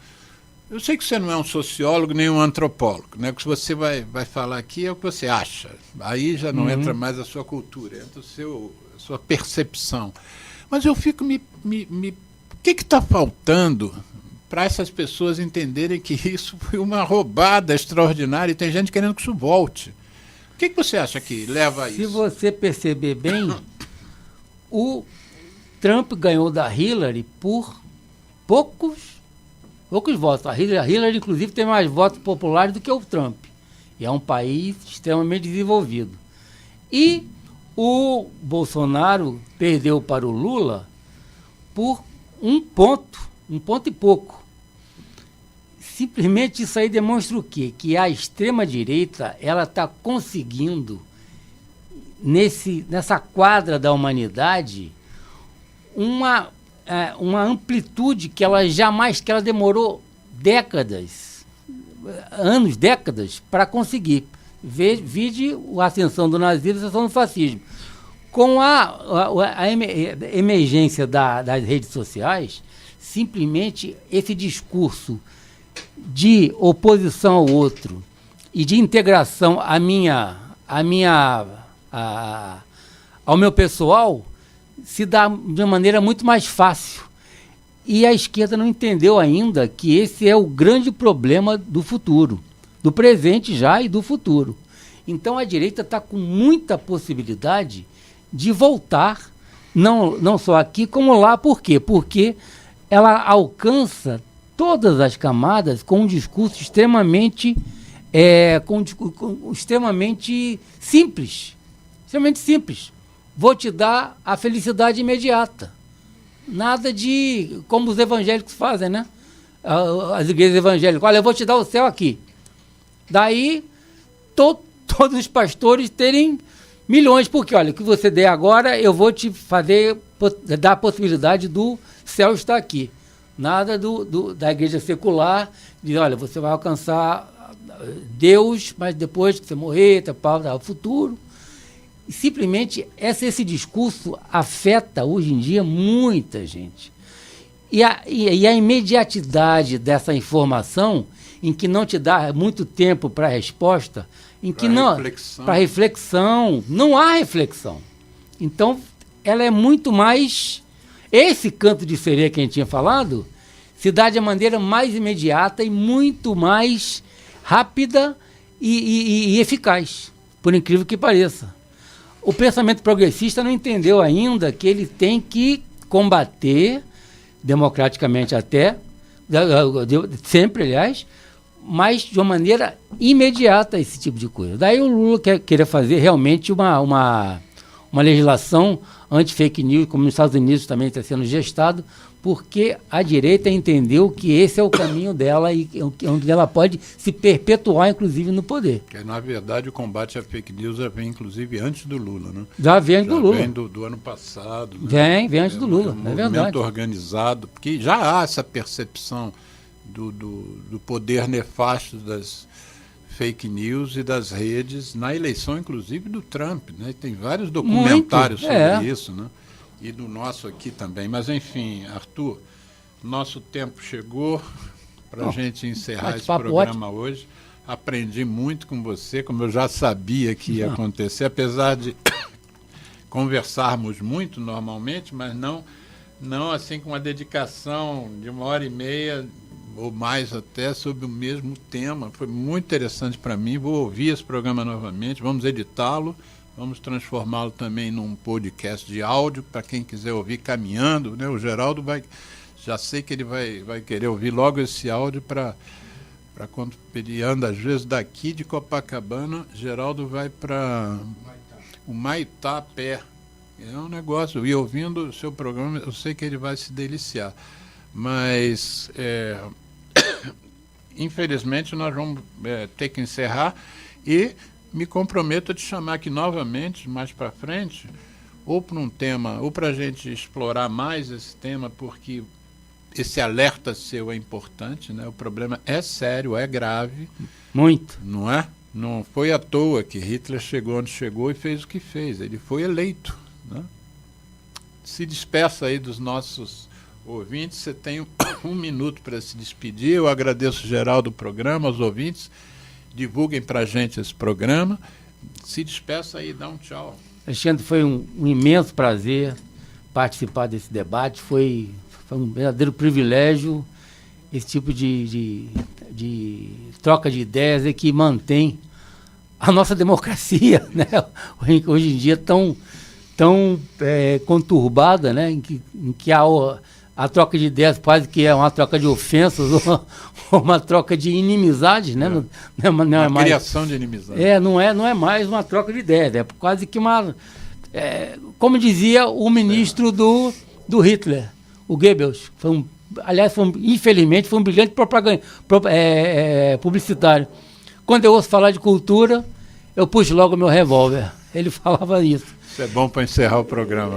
Eu sei que você não é um sociólogo nem um antropólogo, né? O que você vai falar aqui é o que você acha. Aí já não entra mais a sua cultura, entra a sua percepção. Mas eu fico o que está faltando para essas pessoas entenderem que isso foi uma roubada extraordinária e tem gente querendo que isso volte? O que você acha que leva a isso? Se você perceber bem, o Trump ganhou da Hillary por poucos votos. A Hillary, inclusive, tem mais votos populares do que o Trump. E é um país extremamente desenvolvido. E o Bolsonaro perdeu para o Lula por um ponto e pouco. Simplesmente isso aí demonstra o quê? Que a extrema-direita ela está conseguindo, nessa quadra da humanidade, uma amplitude que ela demorou décadas para conseguir. Vide a ascensão do nazismo e a ascensão do fascismo. Com a emergência das redes sociais, simplesmente esse discurso de oposição ao outro e de integração ao meu pessoal se dá de uma maneira muito mais fácil. E a esquerda não entendeu ainda que esse é o grande problema do futuro, do presente já e do futuro. Então a direita está com muita possibilidade de voltar, não só aqui como lá. Por quê? Porque ela alcança todas as camadas com um discurso extremamente simples. Extremamente simples. Vou te dar a felicidade imediata. Nada de como os evangélicos fazem, né? As igrejas evangélicas. Olha, eu vou te dar o céu aqui. Daí, todos os pastores terem milhões, porque, olha, o que você der agora, eu vou te dar a possibilidade do céu estar aqui. Nada da igreja secular, de, olha, você vai alcançar Deus, mas depois que você morrer, o futuro. E simplesmente esse discurso afeta hoje em dia muita gente. E a imediatidade dessa informação, em que não te dá muito tempo para a resposta, em que para reflexão, não há reflexão. Então, ela é muito mais... Esse canto de sereia que a gente tinha falado, se dá de maneira mais imediata e muito mais rápida e eficaz, por incrível que pareça. O pensamento progressista não entendeu ainda que ele tem que combater, democraticamente até, sempre, aliás, mas de uma maneira imediata esse tipo de coisa. Daí o Lula queria fazer realmente uma legislação anti-fake news, como nos Estados Unidos também está sendo gestado, porque a direita entendeu que esse é o caminho dela e onde ela pode se perpetuar, inclusive, no poder. Porque, na verdade, o combate à fake news já vem, inclusive, antes do Lula, né? Já vem antes do Lula. Vem do ano passado. Né? Vem antes do Lula, é verdade. Movimento organizado, porque já há essa percepção do poder nefasto das fake news e das redes na eleição, inclusive, do Trump, né? Tem vários documentários sobre isso, né? E do nosso aqui também. Mas, enfim, Arthur, nosso tempo chegou para a gente encerrar esse programa hoje. Aprendi muito com você, como eu já sabia que ia acontecer, apesar de conversarmos muito normalmente, mas não assim com uma dedicação de 1h30 ou mais até sobre o mesmo tema. Foi muito interessante para mim. Vou ouvir esse programa novamente, vamos editá-lo. Vamos transformá-lo também num podcast de áudio, para quem quiser ouvir caminhando, né? O Geraldo já sei que ele vai querer ouvir logo esse áudio para quando ele anda, às vezes, daqui de Copacabana, Geraldo vai para o Maitá a pé. É um negócio, e ouvindo o seu programa, eu sei que ele vai se deliciar. Mas, infelizmente, nós vamos ter que encerrar e me comprometo a te chamar aqui novamente, mais para frente, ou para um tema, ou para a gente explorar mais esse tema, porque esse alerta seu é importante, né? O problema é sério, é grave. Muito. Não é? Não foi à toa que Hitler chegou onde chegou e fez o que fez. Ele foi eleito, né? Se despeça aí dos nossos ouvintes. Você tem 1 minuto para se despedir. Eu agradeço geral do programa, aos ouvintes. Divulguem para a gente esse programa. Se despeça aí, dá um tchau. Alexandre, foi um imenso prazer participar desse debate. Foi um verdadeiro privilégio. Esse tipo de troca de ideias é que mantém a nossa democracia, né? Hoje em dia tão conturbada, né? Em que a troca de ideias quase que é uma troca de ofensas ou uma troca de inimizades, né? Não é mais criação de inimizade. Não é mais uma troca de ideias, é quase que uma... como dizia o ministro do Hitler, o Goebbels, infelizmente foi um brilhante publicitário. Quando eu ouço falar de cultura, eu puxo logo o meu revólver. Ele falava isso. Isso é bom para encerrar o programa.